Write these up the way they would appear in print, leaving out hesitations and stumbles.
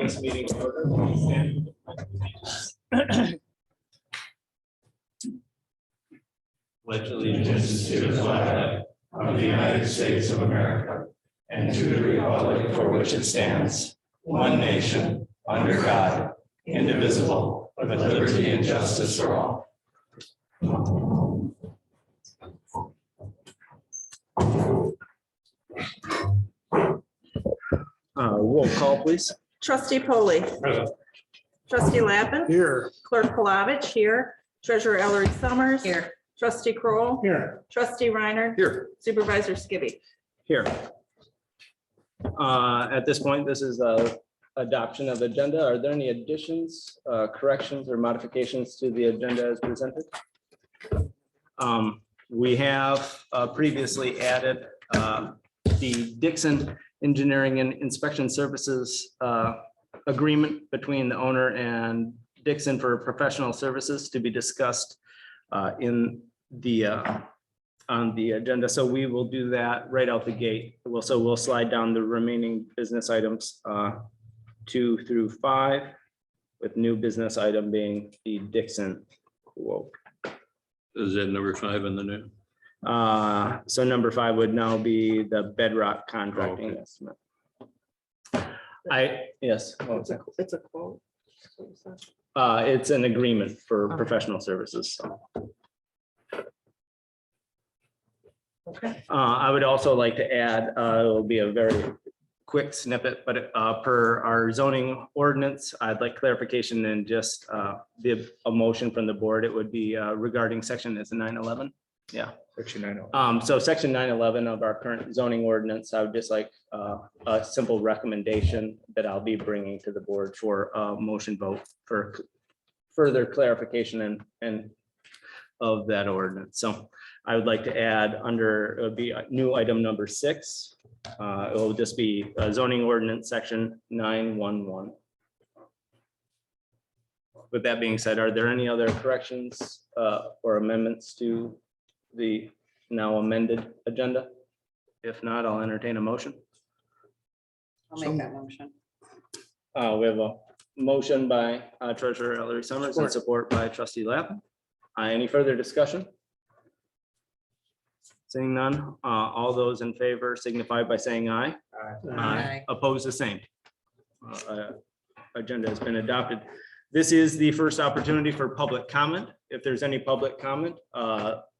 this meeting to order. Please stand. Pledge allegiance to the flag of the United States of America and to the republic for which it stands, one nation, under God, indivisible, with liberty and justice for all. Roll call, please. Trustee Polly. Present. Trustee Lappin. Here. Clerk Palovich here. Treasurer Ellery Summers. Here. Trustee Kroll. Here. Trustee Reiner. Here. Supervisor Skibby. Here. At this point, this is adoption of agenda. Are there any additions, corrections, or modifications to the agenda as presented? We have previously added the Dixon Engineering and Inspection Services agreement between the owner and Dixon for professional services to be discussed in the on the agenda. So we will do that right out the gate. We'll slide down the remaining business items 2 through 5, with new business item being the Dixon quote. Is that number 5 in the new? So number 5 would now be the bedrock contracting Okay. estimate. Yes. Oh, it's It's a quote. it's an agreement for professional services. So. Okay. I would also like to add, it'll be a very quick snippet, but per our zoning ordinance, I'd like clarification and just a motion from the board. It would be regarding section, is it 911? Yeah. Section 911. So section 911 of our current zoning ordinance, I would just like a simple recommendation that I'll be bringing to the board for a motion vote for further clarification and of that ordinance. So I would like to add under, it would be a new item number 6. It will just be zoning ordinance section 911. With that being said, are there any other corrections or amendments to the now amended agenda? If not, I'll entertain a motion. I'll make that motion. We have a motion by Treasurer Ellery Summers and support by Trustee Lappin. Any further discussion? Seeing none, all those in favor signify by saying aye. Aye. Opposed, the same. Agenda has been adopted. This is the first opportunity for public comment. If there's any public comment,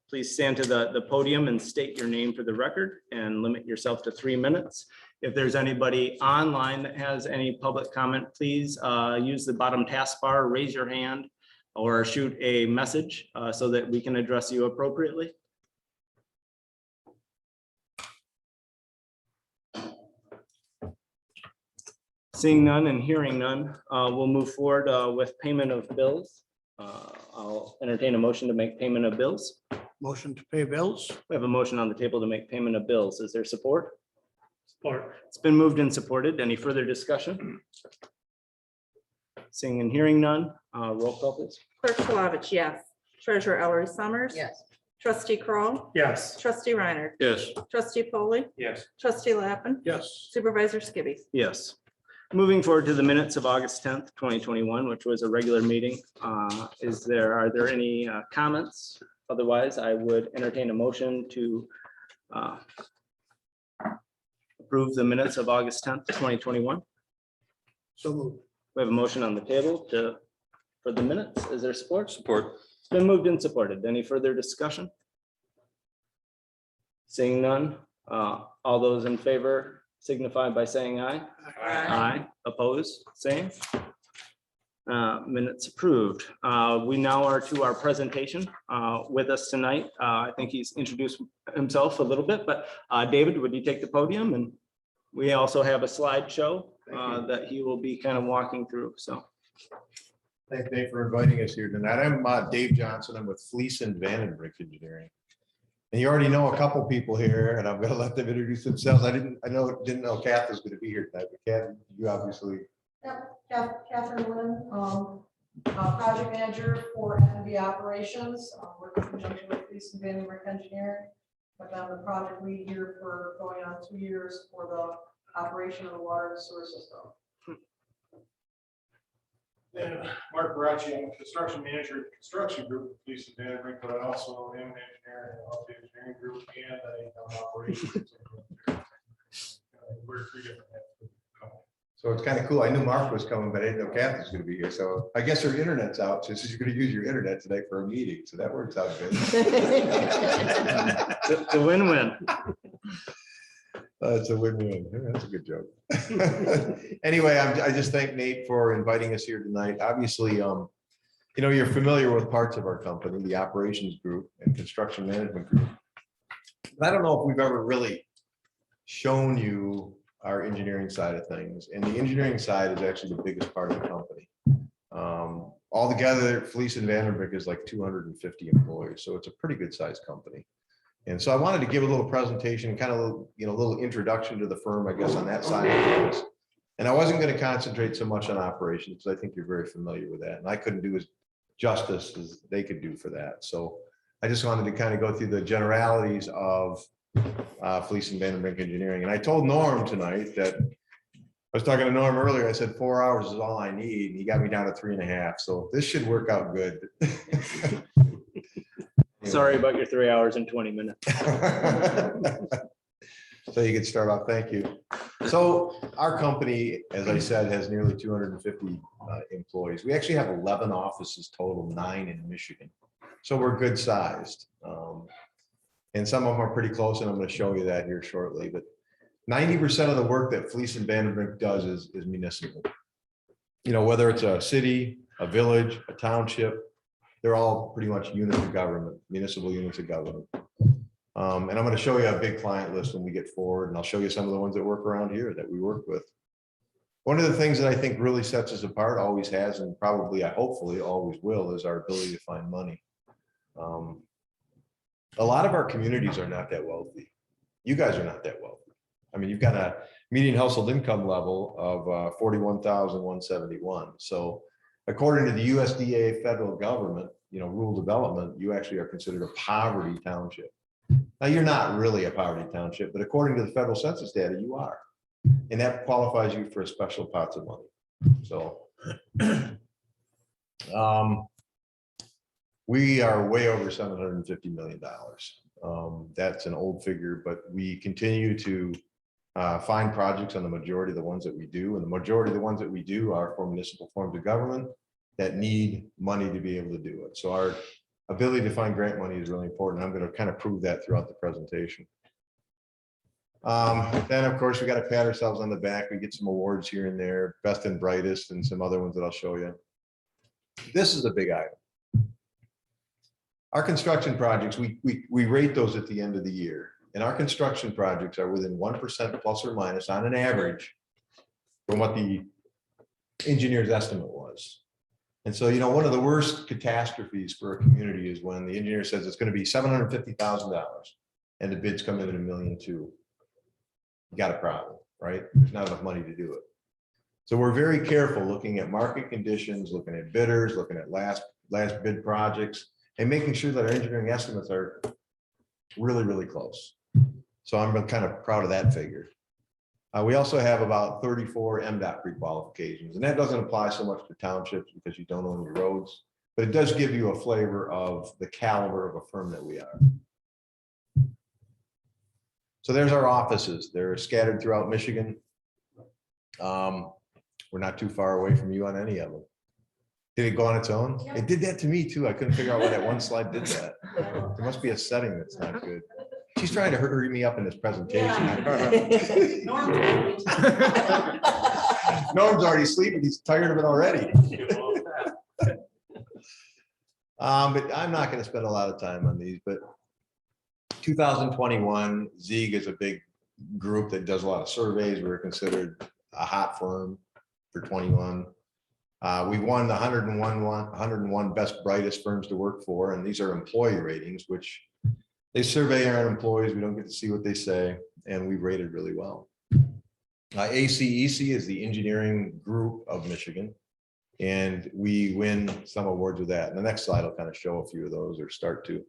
please stand to the podium and state your name for the record and limit yourself to 3 minutes. If there's anybody online that has any public comment, please use the bottom taskbar, raise your hand, or shoot a message so that we can address you appropriately. Seeing none and hearing none, we'll move forward with payment of bills. I'll entertain a motion to make payment of bills. Motion to pay bills. We have a motion on the table to make payment of bills. Is there support? Support. It's been moved and supported. Any further discussion? Seeing and hearing none, roll call please. Clerk Palovich, yes. Treasurer Ellery Summers. Yes. Trustee Kroll. Yes. Trustee Reiner. Yes. Trustee Polly. Yes. Trustee Lappin. Yes. Supervisor Skibby. Yes. Moving forward to the minutes of August 10th, 2021, which was a regular meeting. Are there any comments? Otherwise, I would entertain a motion to approve the minutes of August 10th, 2021. So moved. We have a motion on the table for the minutes. Is there support? Support. It's been moved and supported. Any further discussion? Seeing none, all those in favor signify by saying aye. Aye. Opposed, same. Minutes approved. We now are to our presentation with us tonight. I think he's introduced himself a little bit, but David, would you take the podium? And we also have a slideshow that he will be kind of walking through. So. Thank Dave for inviting us here tonight. I'm Dave Johnson. I'm with Fleece and Vandenbrink Engineering. And you already know a couple people here, and I'm going to let them introduce themselves. I didn't know Kath was going to be here tonight, but Kath, you obviously. Yep, Catherine Lynn, project manager for F&B operations, working in conjunction with Fleece and Vandenbrink Engineering. I've been the project lead here for going on 2 years for the operation of the water and sewer system. And Mark Baracci, I'm a construction manager, of the construction group, with Police and Vanderbilt, but I also am an engineer and the engineering group and I operations. We're three different. So it's kind of cool. I knew Mark was coming, but I didn't know Kathy was going to be here. So I guess her internet's out. So she's going to use your internet tonight for a meeting. So that works out good. It's a win-win. It's a win-win. That's a good joke. Anyway, I just thank Nate for inviting us here tonight. Obviously, you're familiar with parts of our company, the operations group and construction management group. But I don't know if we've ever really shown you our engineering side of things. And the engineering side is actually the biggest part of the company. Altogether, Fleece and Vanderbilt is like 250 employees. So it's a pretty good sized company. And so I wanted to give a little presentation, kind of, a little introduction to the firm, I guess, on that side of things. And I wasn't going to concentrate so much on operations because I think you're very familiar with that. And I couldn't do as justice as they could do for that. So I just wanted to kind of go through the generalities of Fleece and Vandenbrink Engineering. And I told Norm tonight that I was talking to Norm earlier. I said 4 hours is all I need. And he got me down to 3.5. So this should work out good. Sorry about your 3 hours and 20 minutes. So you can start off. Thank you. So our company, as I said, has nearly 250 employees. We actually have 11 offices total, 9 in Michigan. So we're good sized. And some of them are pretty close, and I'm going to show you that here shortly. But 90% of the work that Fleece and Vandenbrink does is municipal. Whether it's a city, a village, a township, they're all pretty much units of government, municipal units of government. And I'm going to show you a big client list when we get forward, and I'll show you some of the ones that work around here that we work with. One of the things that I think really sets us apart, always has, and probably, hopefully always will, is our ability to find money. A lot of our communities are not that wealthy. You guys are not that wealthy. I mean, you've got a median household income level of 41,171. So according to the USDA federal government, rural development, you actually are considered a poverty township. Now, you're not really a poverty township, but according to the federal census data, you are. And that qualifies you for a special pots of money. So we are way over $750 million. That's an old figure, but we continue to find projects on the majority of the ones that we do. And the majority of the ones that we do are for municipal forms of government that need money to be able to do it. So our ability to find grant money is really important. I'm going to kind of prove that throughout the presentation. Then, of course, we got to pat ourselves on the back. We get some awards here and there, best and brightest, and some other ones that I'll show you. This is a big item. Our construction projects, we rate those at the end of the year. And our construction projects are within 1% plus or minus on an average from what the engineer's estimate was. And so, one of the worst catastrophes for a community is when the engineer says it's going to be $750,000 and the bids come in at $1.2 million. You got a problem, right? There's not enough money to do it. So we're very careful looking at market conditions, looking at bidders, looking at last bid projects, and making sure that our engineering estimates are really, really close. So I'm kind of proud of that figure. We also have about 34 MDOT pre-qualifications, and that doesn't apply so much to townships because you don't own your roads, but it does give you a flavor of the caliber of a firm that we are. So there's our offices. They're scattered throughout Michigan. We're not too far away from you on any of them. Did it go on its own? Yeah. It did that to me too. I couldn't figure out why that one slide did that. There must be a setting that's not good. She's trying to hurry me up in this presentation. Norm's already sleeping. He's tired of it already. But I'm not going to spend a lot of time on these, but 2021, Zieg is a big group that does a lot of surveys. We're considered a hot firm for 21. We won the 101 best brightest firms to work for, and these are employee ratings, which they survey our employees. We don't get to see what they say, and we rated really well. ACEC is the engineering group of Michigan, and we win some awards with that. And the next slide will kind of show a few of those, or start to.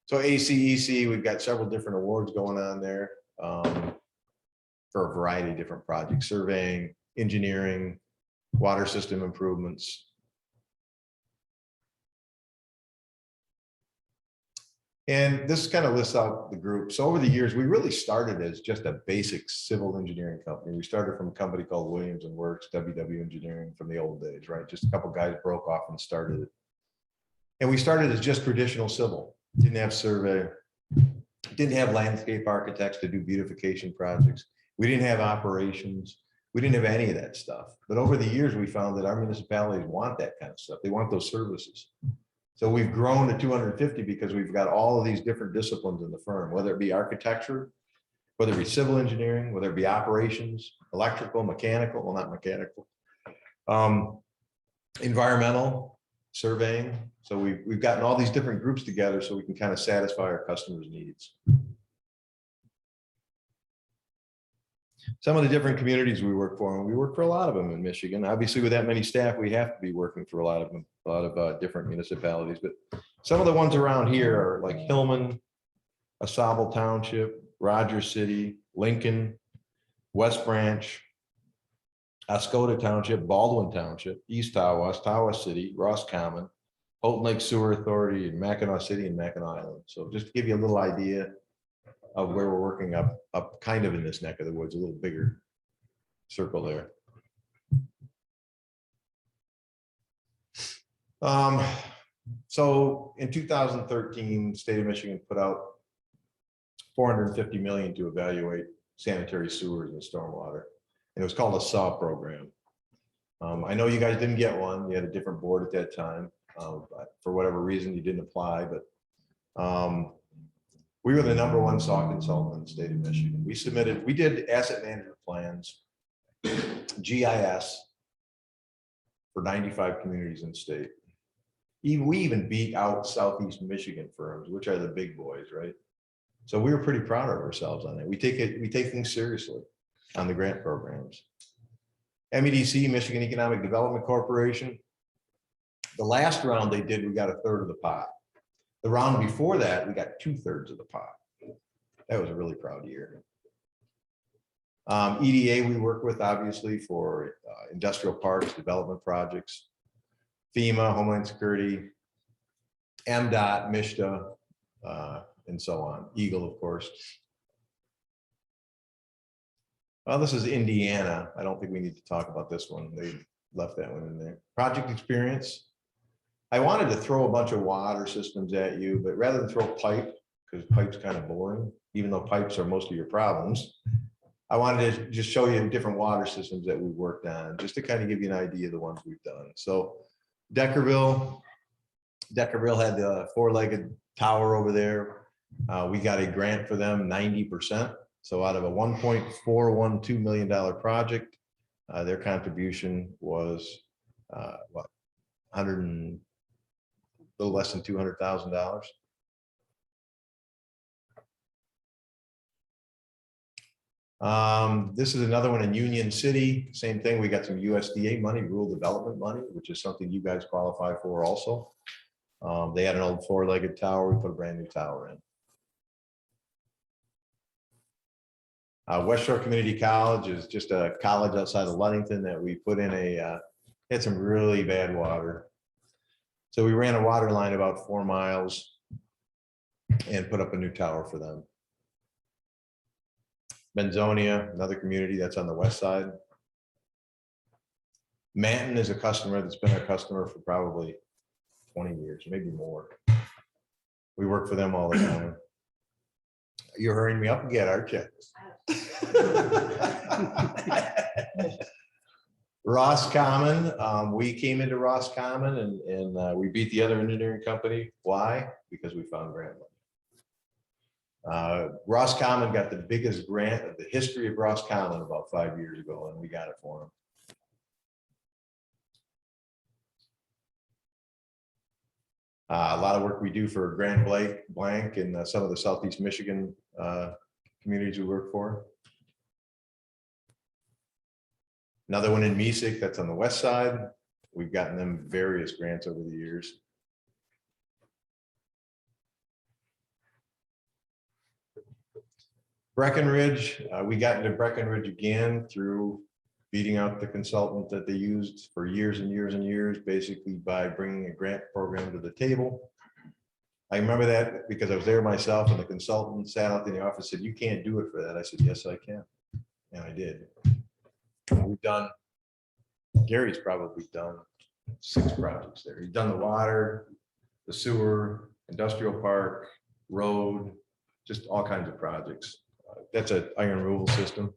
So ACEC, we've got several different awards going on there for a variety of different projects, surveying, engineering, water system improvements. And this kind of lists out the group. So over the years, we really started as just a basic civil engineering company. We started from a company called Williams and Works, WW Engineering from the old days, right? Just a couple guys broke off and started it. And we started as just traditional civil, didn't have survey, didn't have landscape architects to do beautification projects. We didn't have operations. We didn't have any of that stuff. But over the years, we found that our municipalities want that kind of stuff. They want those services. So we've grown to 250 because we've got all of these different disciplines in the firm, whether it be architecture, whether it be civil engineering, whether it be operations, electrical, mechanical, well, not mechanical, environmental, surveying. So we've gotten all these different groups together so we can kind of satisfy our customers' needs. Some of the different communities we work for, and we work for a lot of them in Michigan. Obviously, with that many staff, we have to be working for a lot of different municipalities. But some of the ones around here are like Hillman, AuSable Township, Rogers City, Lincoln, West Branch, Oscoda Township, Baldwin Township, East Tawas, Tawas City, Ross Common, Houghton Lake Sewer Authority, and Mackinac City and Mackinac Island. So just to give you a little idea of where we're working up kind of in this neck of the woods, a little bigger circle there. So in 2013, the state of Michigan put out $450 million to evaluate sanitary sewers and stormwater. And it was called a SAW program. I know you guys didn't get one. You had a different board at that time. But for whatever reason, you didn't apply, but we were the #1 SAW consultant in the state of Michigan. We did asset management plans, GIS, for 95 communities in the state. We even beat out Southeast Michigan firms, which are the big boys, right? So we were pretty proud of ourselves on that. We take things seriously on the grant programs. MEDC, Michigan Economic Development Corporation. The last round they did, we got 1/3 of the pot. The round before that, we got 2/3 of the pot. That was a really proud year. EDA we work with obviously for industrial parks, development projects, FEMA, Homeland Security, MDOT, MISTA, and so on. Eagle, of course. Well, this is Indiana. I don't think we need to talk about this one. They left that one in there. Project experience. I wanted to throw a bunch of water systems at you, but rather than throw pipe, because pipe's kind of boring, even though pipes are most of your problems, I wanted to just show you different water systems that we've worked on, just to kind of give you an idea of the ones we've done. So Deckerville had the 4-legged tower over there. We got a grant for them, 90%. So out of a $1.412 million project, their contribution was what, 100 and a little less than $200,000. This is another one in Union City. Same thing. We got some USDA money, rural development money, which is something you guys qualify for also. They had an old 4-legged tower. We put a brand new tower in. West Shore Community College is just a college outside of Ludington that we put in had some really bad water. So we ran a water line about 4 miles and put up a new tower for them. Benzonia, another community that's on the west side. Manton is a customer that's been our customer for probably 20 years, maybe more. We work for them all the time. You're hurrying me up again, aren't you? Ross Common, we came into Ross Common and we beat the other engineering company. Why? Because we found grant money. Ross Common got the biggest grant of the history of Ross Common about 5 years ago, and we got it for them. A lot of work we do for Grand Blanc and some of the Southeast Michigan communities we work for. Another one in Mesick that's on the west side. We've gotten them various grants over the years. Breckenridge, we got into Breckenridge again through beating out the consultant that they used for years and years and years, basically by bringing a grant program to the table. I remember that because I was there myself, and the consultant sat out in the office, said, "You can't do it for that." I said, "Yes, I can." And I did. We've done, Gary's probably done 6 projects there. He's done the water, the sewer, industrial park, road, just all kinds of projects. That's an iron removal system.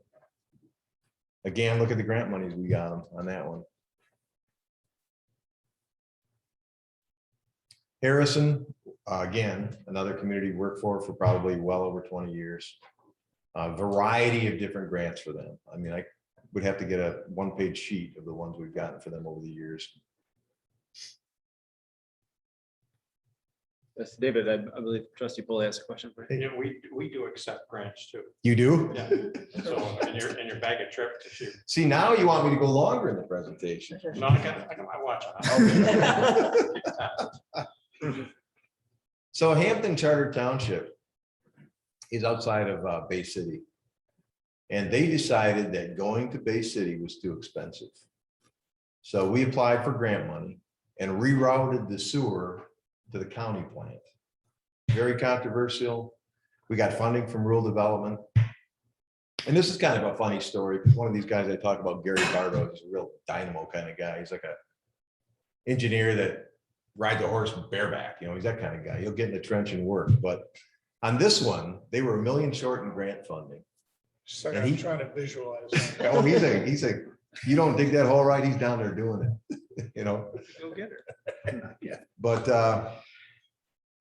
Again, look at the grant monies we got him on that one. Harrison, again, another community we worked for probably well over 20 years. A variety of different grants for them. I mean, I would have to get a 1-page sheet of the ones we've gotten for them over the years. Yes, David, I believe trustee Polly has a question for you. Yeah, we do accept grants too. You do? Yeah. So in your bag of trip to shoot. See, now you want me to go longer in the presentation. No, I got my watch on. So Hampton Charter Township is outside of Bay City. And they decided that going to Bay City was too expensive. So we applied for grant money and rerouted the sewer to the county plant. Very controversial. We got funding from rural development. And this is kind of a funny story. One of these guys I talk about, Gary Bardo, is a real dynamo kind of guy. He's like a engineer that rides a horse bareback. You know, he's that kind of guy. He'll get in the trench and work. But on this one, they were $1 million short in grant funding. Second, And I'm he- trying to visualize. Oh, he's a, you don't dig that hole right, he's down there doing it, you know? Go get her. Yeah. But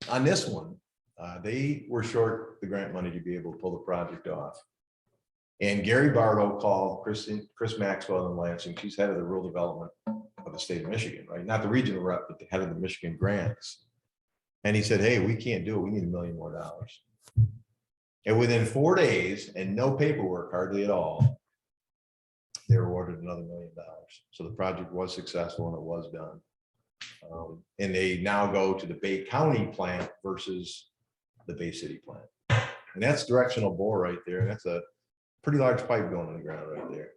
on this one, they were short the grant money to be able to pull the project off. And Gary Bardo called Chris Maxwell in Lansing. She's head of the rural development of the state of Michigan, right? Not the regional rep, but the head of the Michigan grants. And he said, "Hey, we can't do it. We need $1 million more." And within 4 days and no paperwork hardly at all, they were awarded another $1 million. So the project was successful and it was done. And they now go to the Bay County plant versus the Bay City plant. And that's directional bore right there. And that's a pretty large pipe going in the ground right there.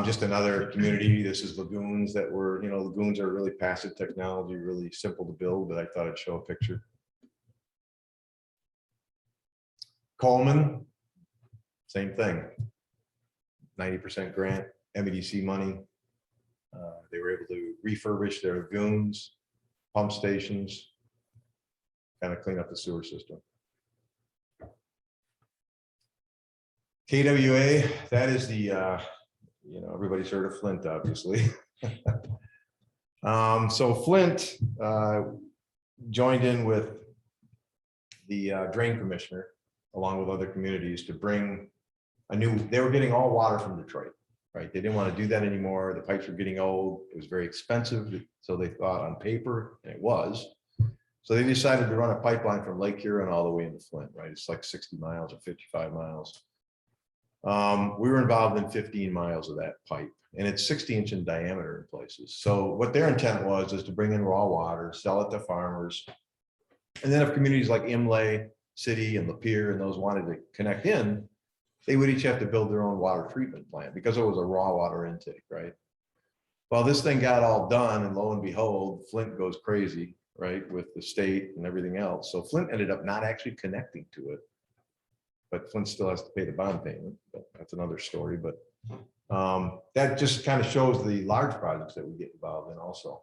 Just another community. This is lagoons that were, you know, lagoons are really passive technology, really simple to build, but I thought I'd show a picture. Coleman, same thing. 90% grant, MEDC money. They were able to refurbish their lagoons, pump stations, kind of clean up the sewer system. KWA, that is the, you know, everybody's heard of Flint, obviously. So Flint joined in with the drain commissioner, along with other communities, to bring a new, they were getting all water from Detroit, right? They didn't want to do that anymore. The pipes were getting old. It was very expensive. So they thought on paper, and it was. So they decided to run a pipeline from Lake Huron all the way into Flint, right? It's like 60 miles or 55 miles. We were involved in 15 miles of that pipe, and it's 60-inch in diameter in places. So what their intent was is to bring in raw water, sell it to farmers. And then if communities like Imlay City and Lapeer and those wanted to connect in, they would each have to build their own water treatment plant because it was a raw water intake, right? Well, this thing got all done, and lo and behold, Flint goes crazy, right, with the state and everything else. So Flint ended up not actually connecting to it. But Flint still has to pay the bond payment, but that's another story. But that just kind of shows the large projects that we get involved in also.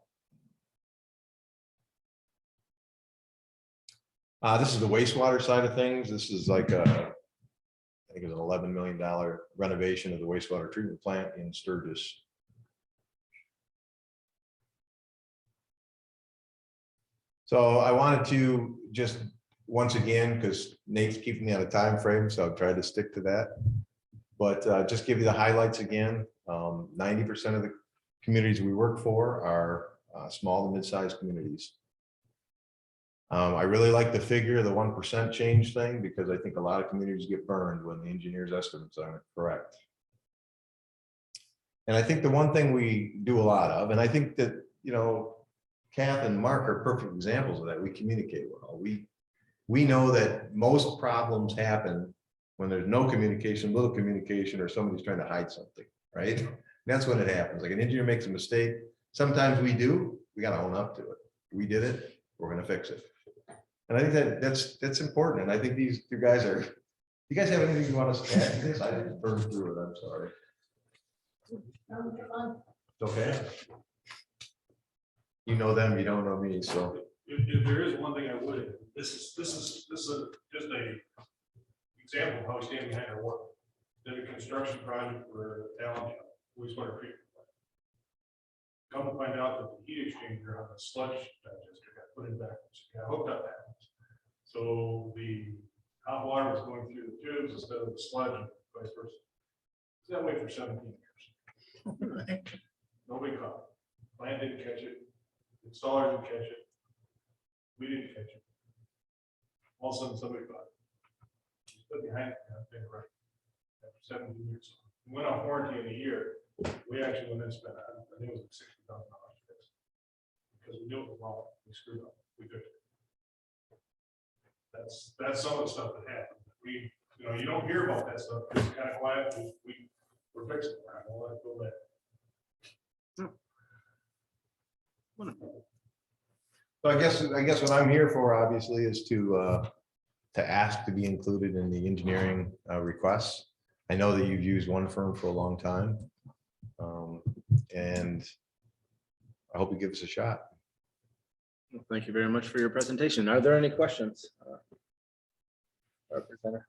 This is the wastewater side of things. This is like a, I think it was an $11 million renovation of the wastewater treatment plant in Sturgis. So I wanted to just, once again, because Nate's keeping me on a time frame, so I've tried to stick to that. But just give you the highlights again. 90% of the communities we work for are small to mid-sized communities. I really like the figure, the 1% change thing, because I think a lot of communities get burned when the engineer's estimates aren't correct. And I think the one thing we do a lot of, and I think that, you know, Kath and Mark are perfect examples of that. We communicate well. We know that most problems happen when there's no communication, little communication, or somebody's trying to hide something, right? That's when it happens. Like an engineer makes a mistake. Sometimes we do, we gotta own up to it. We did it, we're gonna fix it. And I think that's important. And I think these two guys are, you guys have anything you want us to add to this? I didn't burn through it, I'm sorry. It's okay. You know them, you don't know me, so. If there is one thing I would, this is just a example of how we stand behind our work. Did a construction project for Allen wastewater treatment plant. Come to find out that the heat exchanger on the sludge digester got put in backwards, got hooked up backwards. So the hot water was going through the tubes instead of the sludge, and vice versa. It's that way for 17 years. Nobody caught it. Plant didn't catch it. Installers didn't catch it. We didn't catch it. All of a sudden, somebody caught it. He's put behind it, right? After 17 years. We went off warranty in a year. We actually went and spent, I think it was like $60,000 to fix it. Because we knew it was wrong. We screwed up. We fixed it. That's some of the stuff that happened. You don't hear about that stuff. It's kind of quiet. We're fixing it. I don't let it go back. So I guess what I'm here for obviously is to ask to be included in the engineering requests. I know that you've used one firm for a long time. And I hope you give us a shot. Thank you very much for your presentation. Are there any questions? Representative?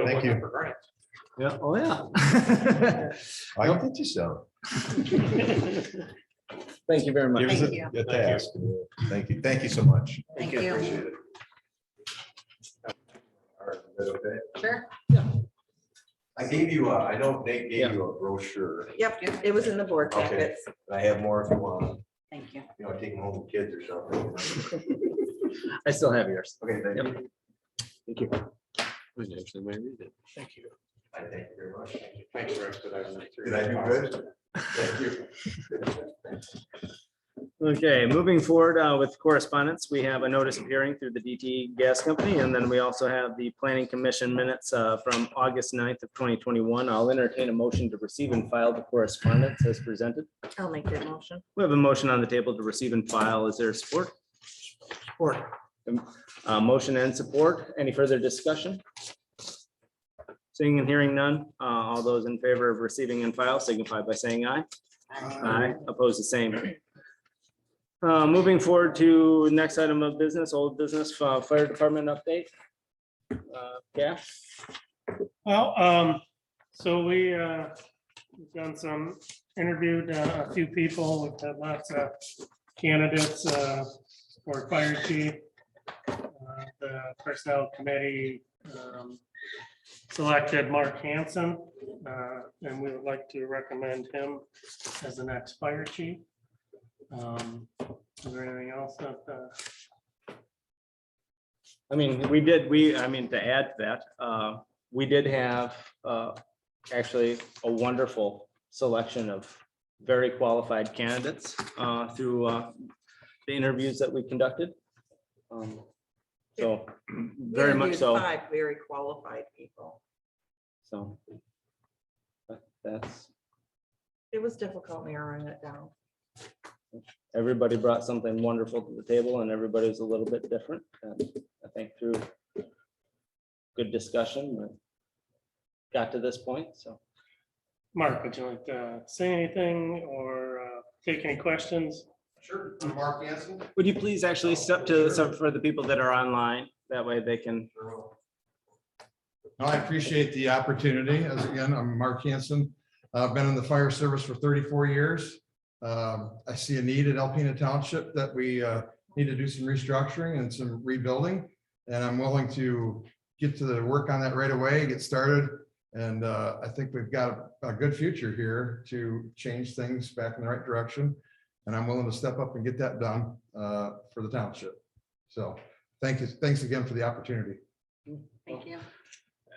Thank you. Yeah, oh, yeah. I don't think so. Thank you very much. Give us Thank you. a task. Thank you. Thank you so much. Thank you. Appreciate it. All right, is that okay? Sure. I gave you, I know Nate Yeah. gave you a brochure. Yep, it was in the board Okay. packets. I have more if you want, Thank you. take them home to kids or something. I still have yours. Okay, thank Yep. you. Thank you. We actually may read it. Thank you. I thank you very much. Thanks for expediting that. Did I do good? Thank you. Okay, moving forward with correspondence, we have a notice of hearing through the DTE Gas Company, and then we also have the Planning Commission minutes from August 9th of 2021. I'll entertain a motion to receive and file the correspondence as presented. I'll make that motion. We have a motion on the table to receive and file. Is there support? Support. Motion and support. Any further discussion? Seeing and hearing none, all those in favor of receiving and file signify by saying aye. Aye. Opposed, the same. Moving forward to next item of business, old business, fire department update. Yeah, Well, so we've done some, interviewed a few people. We've had lots of candidates for fire chief. The personnel committee selected Mark Hansen, and we would like to recommend him as the next fire chief. Is there anything else that? I mean, to add to that, we did have actually a wonderful selection of very qualified candidates through the interviews that we conducted. So very much Interviewed so. 5 very qualified people. So that's, It was difficult narrowing it down. everybody brought something wonderful to the table and everybody was a little bit different. And I think through good discussion, we got to this point, so. Mark, would you like to say anything or take any questions? Sure, I'm Mark Hansen. Would you please actually step to some for the people that are online? That way they can. No, I appreciate the opportunity. As again, I'm Mark Hansen. I've been in the fire service for 34 years. I see a need at Alpena Township that we need to do some restructuring and some rebuilding. And I'm willing to get to the work on that right away, get started. And I think we've got a good future here to change things back in the right direction. And I'm willing to step up and get that done for the township. So thank you. Thanks again for the opportunity. Thank you.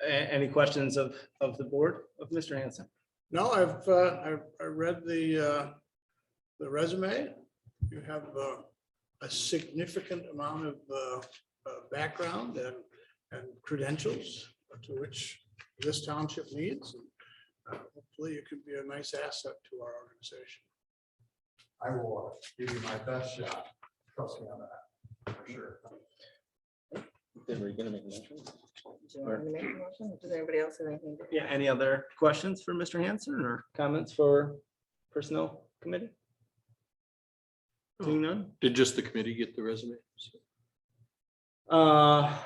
Any questions of the board of Mr. Hansen? No, I read the resume. You have a significant amount of background and credentials to which this township needs. And, hopefully you can be a nice asset to our organization. I will give you my best shot. Trust me on that, for sure. Were you gonna make a motion? Do you want me to make a motion? Does anybody else have anything? to- Yeah, any other questions for Mr. Hanson or comments for Personnel Committee? Seeing none? Did just the committee get the resume? I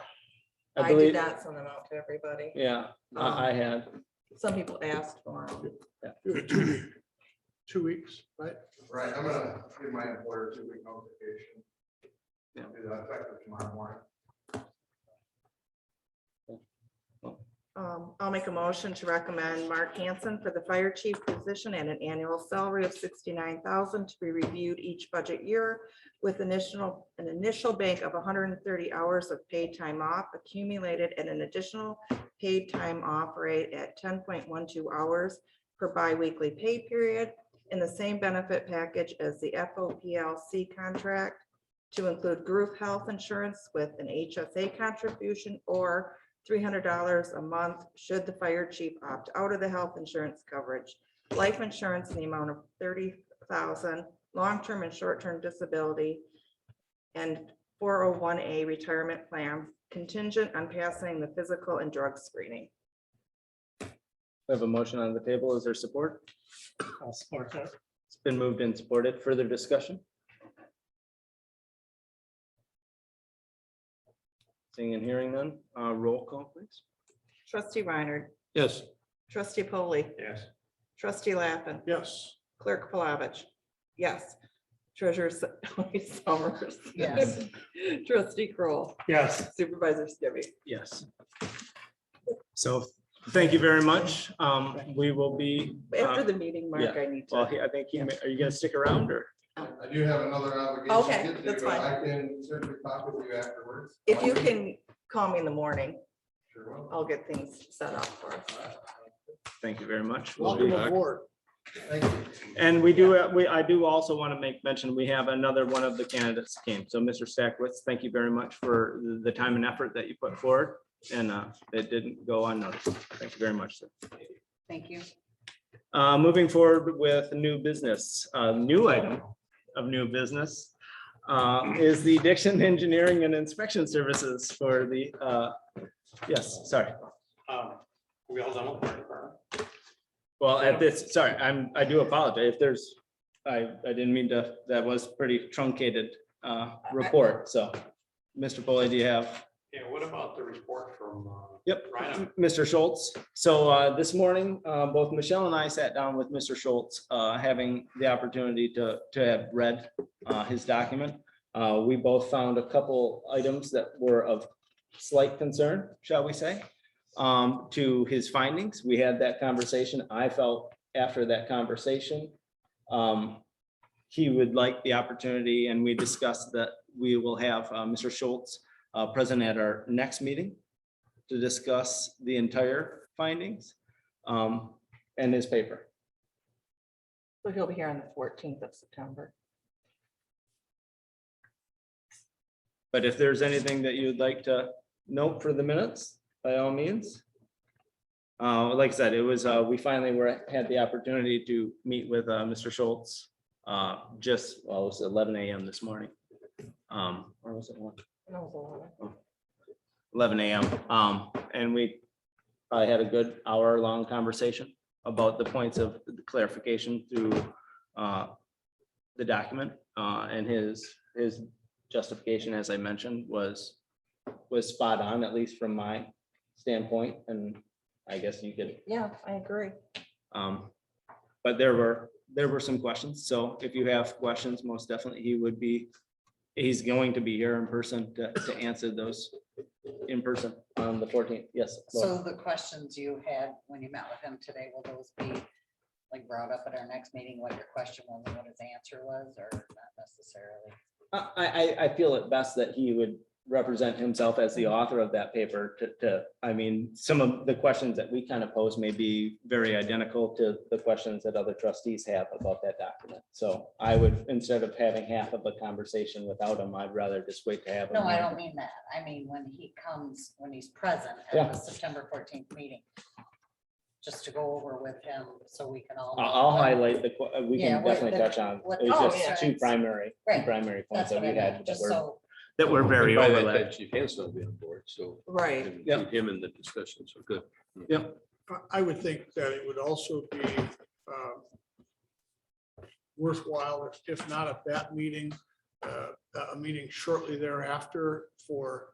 I did believe, not send them out to everybody. yeah, I had. Some people asked for them. You have 2 weeks. 2 weeks, right? Right, I'm gonna give my employer 2-week notification. Yeah. Do that effective tomorrow morning. I'll make a motion to recommend Mark Hanson for the fire chief position at an annual salary of $69,000 to be reviewed each budget year with an initial bank of 130 hours of paid time off accumulated at an additional paid time off rate at 10.12 hours per biweekly pay period in the same benefit package as the FOPLC contract to include group health insurance with an HSA contribution or $300 a month should the fire chief opt out of the health insurance coverage, life insurance in the amount of $30,000, long-term and short-term disability, and 401A retirement plan contingent on passing the physical and drug screening. We have a motion on the table. Is there support? I'll support that. It's been moved and supported. Further discussion? Seeing and hearing none, roll call please. Trustee Reiner, Yes. trustee Polly, Yes. trustee Lappin, Yes. clerk Palovich. Yes. Treasurer Summers. Yes. Trustee Kroll, Yes. supervisor Skibby. Yes. So thank you very much. We will be. After the meeting, Mark, I need Well, to. I think are you gonna stick around or? I do have another obligation. Okay, to get to, that's but fine. I can certainly talk with you afterwards. If you can call me in the morning, Sure will. I'll get things set up for us. Thank you very much. We'll be Welcome back. aboard. Thank you. And I do also want to make mention, we have another one of the candidates came. So Mr. Stackwitz, thank you very much for the time and effort that you put forward. And it didn't go unnoticed. Thank you very much, sir. Thank you. Moving forward with new business, new item of new business is the Dixon Engineering and Inspection Services for the, yes, sorry. We all done with the department? Well, at this, sorry, I do apologize if there's, I didn't mean to, that was pretty truncated report, so. Mr. Foley, do you have? Yeah, what about the report from? Yep, Rhino? Mr. Schultz. So this morning, both Michelle and I sat down with Mr. Schultz, having the opportunity to have read his document. We both found a couple items that were of slight concern, shall we say, to his findings. We had that conversation. I felt after that conversation, he would like the opportunity, and we discussed that we will have Mr. Schultz present at our next meeting to discuss the entire findings and his paper. So he'll be here on the 14th of September. But if there's anything that you'd like to note for the minutes, by all means. Like I said, it was, we finally had the opportunity to meet with Mr. Schultz just, well, it was 11 a.m. this morning. Or was it 1? 11 a.m. And I had a good hour-long conversation about the points of clarification through the document. And his justification, as I mentioned, was spot on, at least from my standpoint. And I guess you could, Yeah, I agree. but there were some questions. So if you have questions, most definitely he's going to be here in person to answer those in person on the 14th. Yes. Laura. So the questions you had when you met with him today, will those be like brought up at our next meeting, what your question was and what his answer was, or not necessarily? I feel it best that he would represent himself as the author of that paper I mean, some of the questions that we kind of pose may be very identical to the questions that other trustees have about that document. So I would, instead of having half of a conversation without him, I'd rather just wait to have him. No, I don't mean that. I mean, when he comes, when he's present Yeah. at the September 14th meeting. Just to go over with him so we can all. I'll highlight we Yeah, can what definitely the- touch on, what it the was just two concerns- primary Right. points That's that what we I had meant, that just were, so, that were very By that overlap. time, Chief Hanson will be on board, so. Right. and Yep. keep him in the discussion, so good. Yep. I would think that it would also be worthwhile, if not at that meeting, a meeting shortly thereafter for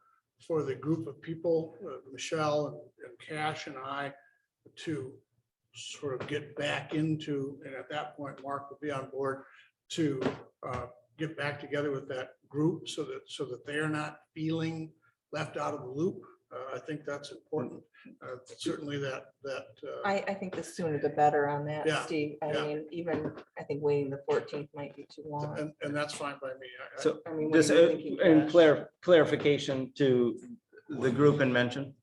the group of people, Michelle and Cash and I, to sort of get back into, and at that point, Mark will be on board to get back together with that group so that they are not feeling left out of the loop. I think that's important. Certainly that. I think the sooner the better on that, Yeah, Steve. I yeah. mean, even, I think waiting the 14th might be too long. And that's fine by me. So I mean, what just are you thinking, in Cash? clarification to the group and mention.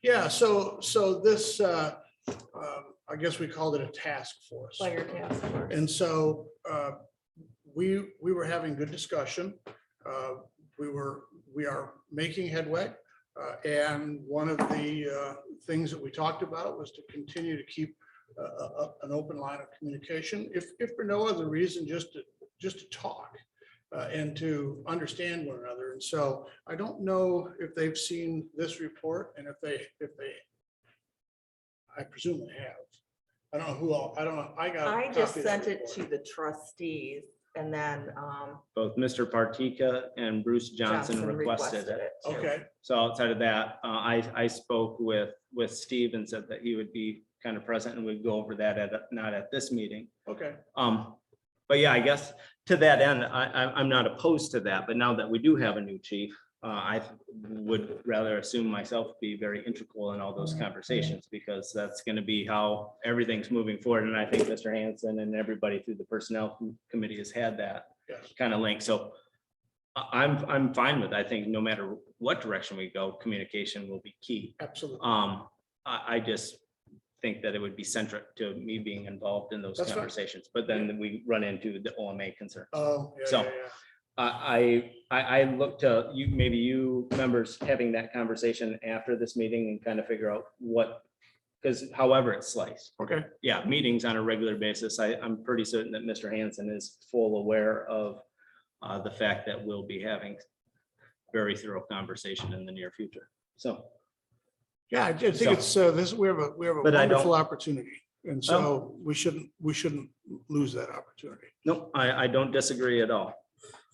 Yeah, so this, I guess we called it a task force. Fire task force. And so we were having good discussion. We are making headway. And one of the things that we talked about was to continue to keep an open line of communication, if for no other reason, just to talk and to understand one another. And so I don't know if they've seen this report, and if they, I presume they have. I don't know who all, I don't know. I got. a I just copy of that sent it report. to the trustees and then Both Mr. Partika and Bruce Johnson requested it. too. Okay, So outside of that, I spoke with Steve and said that he would be kind of present and we'd go over that not at this meeting. okay. But yeah, I guess to that end, I'm not opposed to that, but now that we do have a new chief, I would rather assume myself be very integral in all those conversations, because that's going to be how everything's moving forward. And I think Mr. Hanson and everybody through the personnel committee has had that Yes. kind of link. So I'm fine with, I think no matter what direction we go, communication will be key. Absolutely. I just think that it would be centric to me being involved in those That's fine. conversations, but then we run into the OMA concern. Oh, yeah, So- yeah, yeah. I look to you, maybe you members having that conversation after this meeting and kind of figure out what, because however it's sliced. Okay, Yeah, meetings on a regular basis. I'm pretty certain that Mr. Hanson is full aware of the fact that we'll be having very thorough conversation in the near future. So, yeah, I think So- it's, we have a But I don't- wonderful opportunity. And so we shouldn't lose that opportunity. no, I don't disagree at all.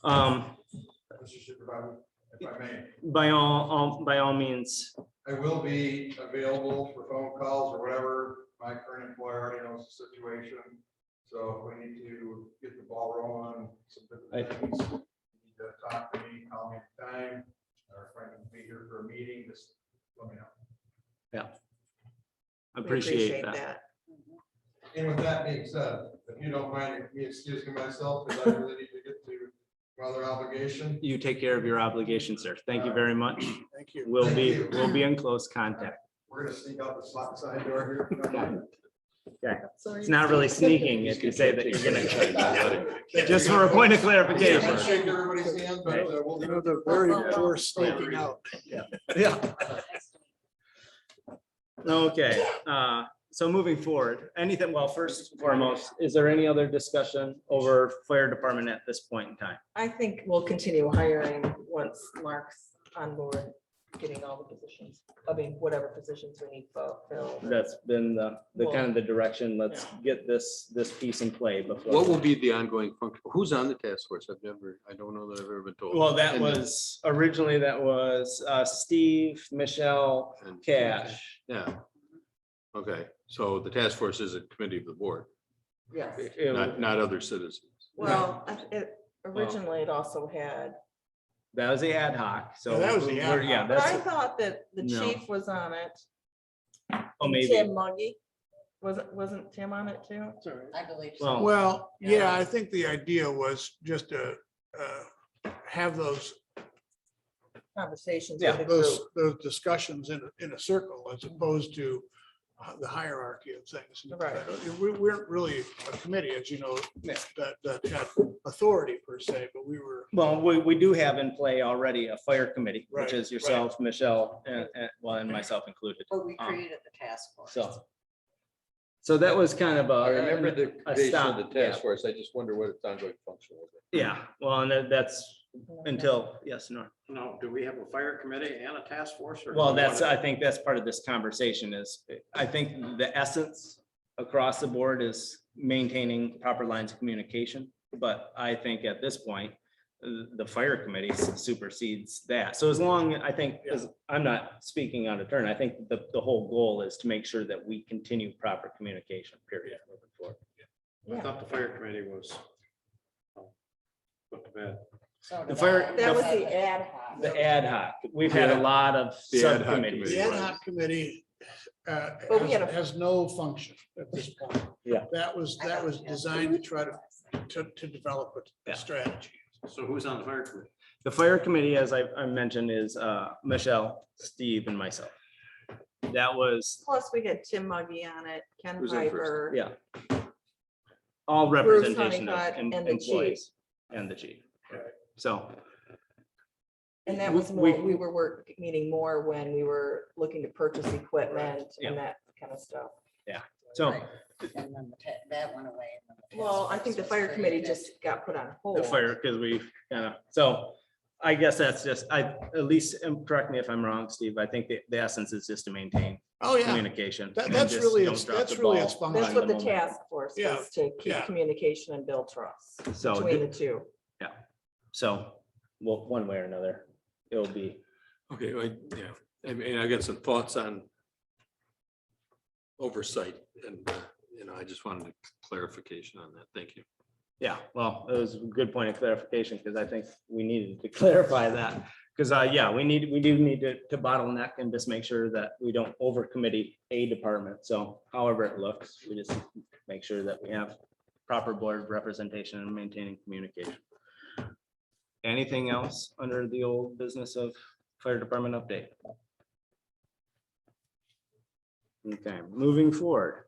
Mr. Supervisor, if I may, By all means, I will be available for phone calls or whatever. My current employer already knows the situation. So if we need to get the ball rolling, on some different things, you need to talk to me, call me anytime, or if I can be here for a meeting, just let me know. I We appreciate that. And with that being said, if you don't mind me excusing myself, because I really need to get to my other obligation. You take care of your obligations, sir. Thank you very much. Thank you. We'll Thank be you. in close contact. We're gonna sneak out the side door here. Okay. It's not really sneaking if you say that you're gonna, just for a point of clarification. Shake everybody's hand, but we'll. You know, they're very poor sneaking out. Yeah. Okay, so moving forward, anything, well, first and foremost, is there any other discussion over fire department at this point in time? I think we'll continue hiring once Mark's on board, getting all the positions, I mean, whatever positions we need filled. That's been the kind of the direction. Let's get this piece in play before. What will be the ongoing function? Who's on the task force? I don't know that I've ever been told. Well, that And- was originally Steve, Michelle, and- Cash. Yeah. Okay, so the task force is a committee of the board, Yes, not other citizens. well, originally it also had, That was the ad hoc, so. Yeah, that was the ad Yeah, hoc. but I that's, thought that the No. chief was on it. oh, maybe. Tim Muggy, wasn't Tim on it too? Sorry. I believe so. Well, Well, Yeah. yeah, I think the idea was just to have those Conversations Yeah, with the group. those discussions in a circle as opposed to the hierarchy of things. Right. We weren't really a committee, as you know, that had authority per se, but we were. Well, we do have in play already a fire committee, which Right, is yourself, Michelle, and myself included. But we created the task force. So that was kind of I remember the a creation of stop. the task force. I just wonder what its ongoing function was. Yeah, well, and that's until, yes, no. No, do we have a fire committee and a task force? or Well, do we that's, want I think that's part of this conversation is, I think the essence across the board is maintaining proper lines of communication. But I think at this point, the fire committee supersedes that. So as long, I think, as I'm not speaking out of turn, I think the whole goal is to make sure that we continue proper communication, period. Moving forward. I thought the fire committee was put to bed. So The did fire- I. That was the ad hoc. The ad hoc, we've had a lot of The ad hoc subcommittees. The ad hoc committee But we had a- has no function at this point. Yeah. That was designed to try to develop Yeah. a strategy. So who's on the fire committee? The fire committee, as I mentioned, is Michelle, Steve, and myself. That was, Plus, we had Tim Muggy on it, Ken Who's on first? Piper. yeah. All Bruce representation of Honeycutt and the chief. employees and the chief. So, And that was more, We- we were meeting more when we were looking to purchase equipment Yeah. and that kind of stuff. so Right. And then that went away. and then the task Well, I force think the was fire committee created. just got put on the hold. fire, because we kind of, so I guess that's just, at least, correct me if I'm wrong, Steve, I think the essence is just to maintain Oh, yeah. communication. and That's just really, don't its drop that's the really ball its function. That's on what the momentum. task force Yeah, is, to keep yeah. communication and build trust So, between the two. so, well, one way or another, it'll be, Okay, yeah, I mean, I got some thoughts on oversight and, I just wanted clarification on that. Thank you. yeah, well, it was a good point of clarification, because I think we needed to clarify that. Because, yeah, we do need to bottleneck and just make sure that we don't over committee a department. So however it looks, we just make sure that we have proper board representation and maintaining communication. Anything else under the old business of fire department update? Okay, moving forward.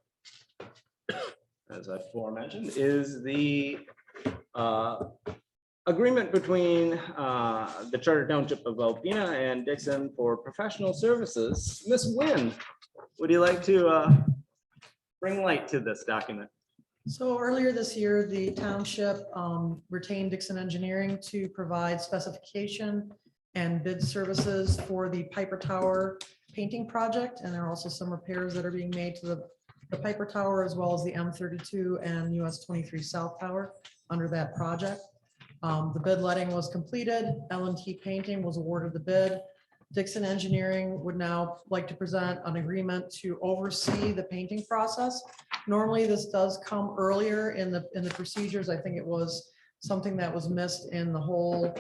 As I forementioned, is the agreement between the Charter Township of Alpena and Dixon for professional services. Ms. Nguyen, would you like to bring light to this document? So earlier this year, the township retained Dixon Engineering to provide specification and bid services for the Piper Tower painting project. And there are also some repairs that are being made to the Piper Tower, as well as the M32 and US 23 South Tower under that project. The bid letting was completed. L&T Painting was awarded the bid. Dixon Engineering would now like to present an agreement to oversee the painting process. Normally, this does come earlier in the procedures. I think it was something that was missed in the whole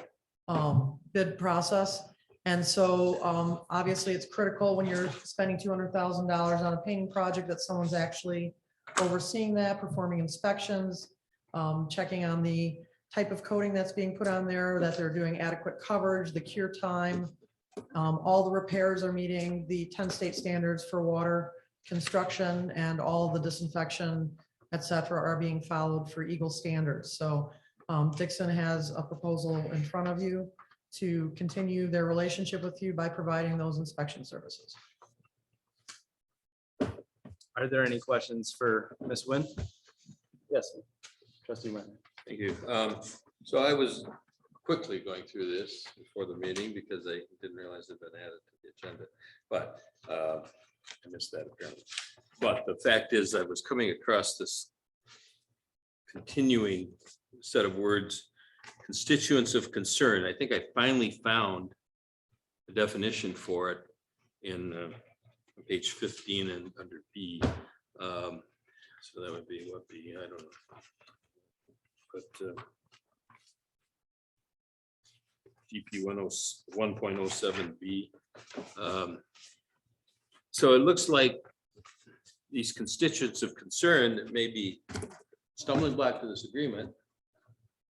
bid process. And so obviously, it's critical when you're spending $200,000 on a painting project that someone's actually overseeing that, performing inspections, checking on the type of coating that's being put on there, that they're doing adequate coverage, the cure time. All the repairs are meeting the 10 state standards for water construction, and all the disinfection, et cetera, are being followed for Eagle standards. So Dixon has a proposal in front of you to continue their relationship with you by providing those inspection services. Are there any questions for Ms. Nguyen? Yes, trustee Nguyen. Thank you. So I was quickly going through this before the meeting because I didn't realize it had been added to the agenda, but I missed that apparently. But the fact is, I was coming across this continuing set of words, constituents of concern. I think I finally found the definition for it in page 15 and under B. So that would be what B, I don't know. But GP 1.07B. So it looks like these constituents of concern that may be stumbling block to this agreement.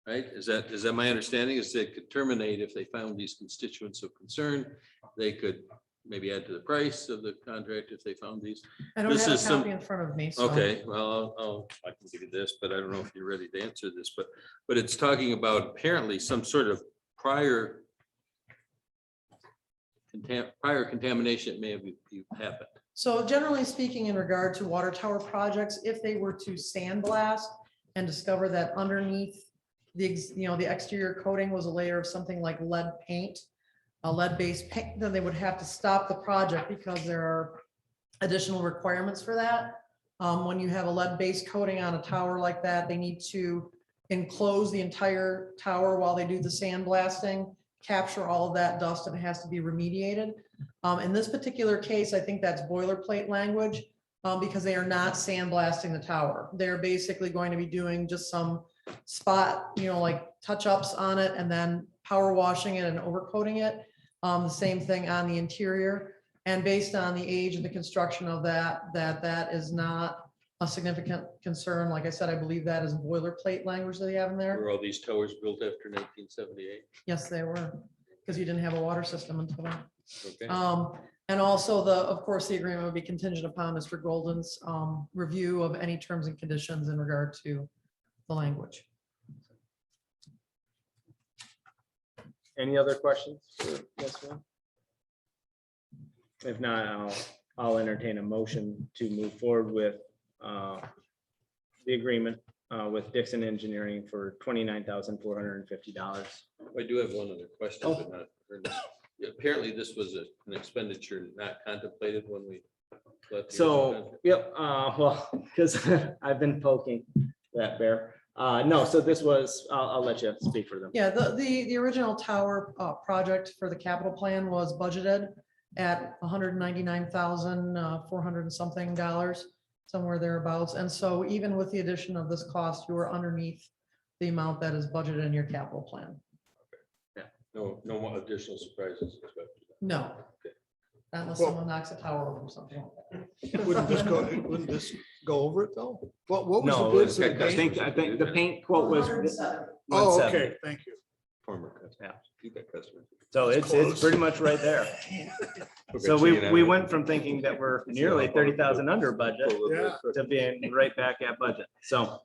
right? Is that my understanding? Is they could terminate if they found these constituents of concern? They could maybe add to the price of the contract if they found these. I don't This have a is some- copy in front of me. so- Okay, well, I can give you this, but I don't know if you're ready to answer this, but it's talking about apparently some sort of prior contamination that may have happened. So generally speaking, in regard to water tower projects, if they were to sandblast and discover that underneath the exterior coating was a layer of something like lead paint, a lead-based paint, then they would have to stop the project because there are additional requirements for that. When you have a lead-based coating on a tower like that, they need to enclose the entire tower while they do the sandblasting, capture all of that dust, and it has to be remediated. In this particular case, I think that's boilerplate language, because they are not sandblasting the tower. They're basically going to be doing just some spot, like touch-ups on it and then power washing it and overcoating it. The same thing on the interior. And based on the age of the construction of that is not a significant concern. Like I said, I believe that is boilerplate language that they have in there. Were all these towers built after 1978? Yes, they were, because you didn't have a water system until then. Okay. And also of course, the agreement would be contingent upon Mr. Golden's review of any terms and conditions in regard to the language. Any other questions? Yes, ma'am. If not, I'll entertain a motion to move forward with the agreement with Dixon Engineering for $29,450. I do have one other question, but not. Apparently, this was an expenditure not contemplated when we. let the So, original yep, well, because I've been poking that bear. No, so this was, I'll let you speak for them. Yeah, the original tower project for the capital plan was budgeted at $199,400 and something dollars, somewhere thereabouts. And so even with the addition of this cost, you are underneath the amount that is budgeted in your capital plan. No more additional surprises expected. No. Unless someone knocks a tower over or something like that. Wouldn't this go over it though? What was the No, bid for the I paint? think the paint quote was. 107. Oh, 170. okay, thank you. Former customer. Yeah. You got customers. So it's close. pretty much right there. So we went from thinking that we're nearly 30,000 under budget Yeah. to being right back at budget. So,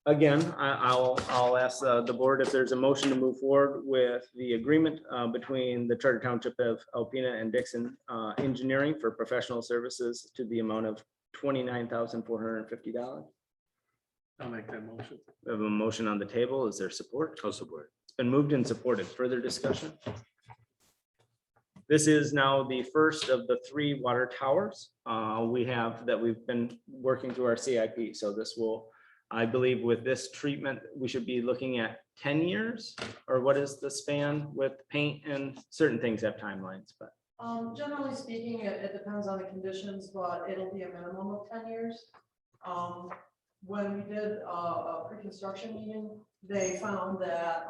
again, I'll ask the board if there's a motion to move forward with the agreement between the Charter Township of Alpena and Dixon Engineering for professional services to the amount of $29,450. I'll make that motion. We have a motion on the table. Is there support? I'll support. It's been moved and supported. Further discussion? This is now the first of the 3 water towers we've been working through our CIP. So this will, I believe with this treatment, we should be looking at 10 years, or what is the span with paint, and certain things have timelines, but. Generally speaking, it depends on the conditions, but it'll be a minimum of 10 years. When we did a pre-construction meeting, they found that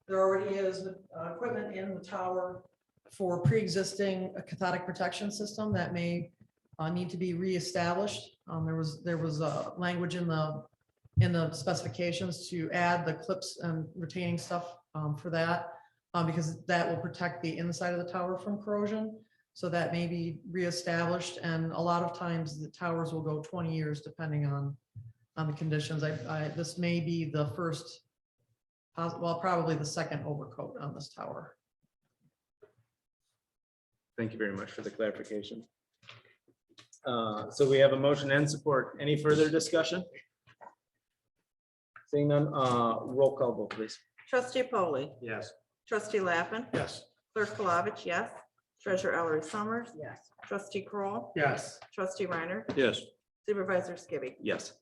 there already is equipment in the tower for pre-existing cathodic protection system that may need to be reestablished. There was language in the specifications to add the clips and retaining stuff for that, because that will protect the inside of the tower from corrosion. So that may be reestablished, and a lot of times the towers will go 20 years depending on the conditions. This may be the first, well, probably the second overcoat on this tower. Thank you very much for the clarification. So we have a motion and support. Any further discussion? Seeing none, roll call vote, please. Trustee Polly, Yes. trustee Lappin, Yes. clerk Palovich, yes. Treasurer Ellery Summers, Yes. trustee Kroll, Yes. trustee Reiner, Yes. supervisor Skibby. Yes.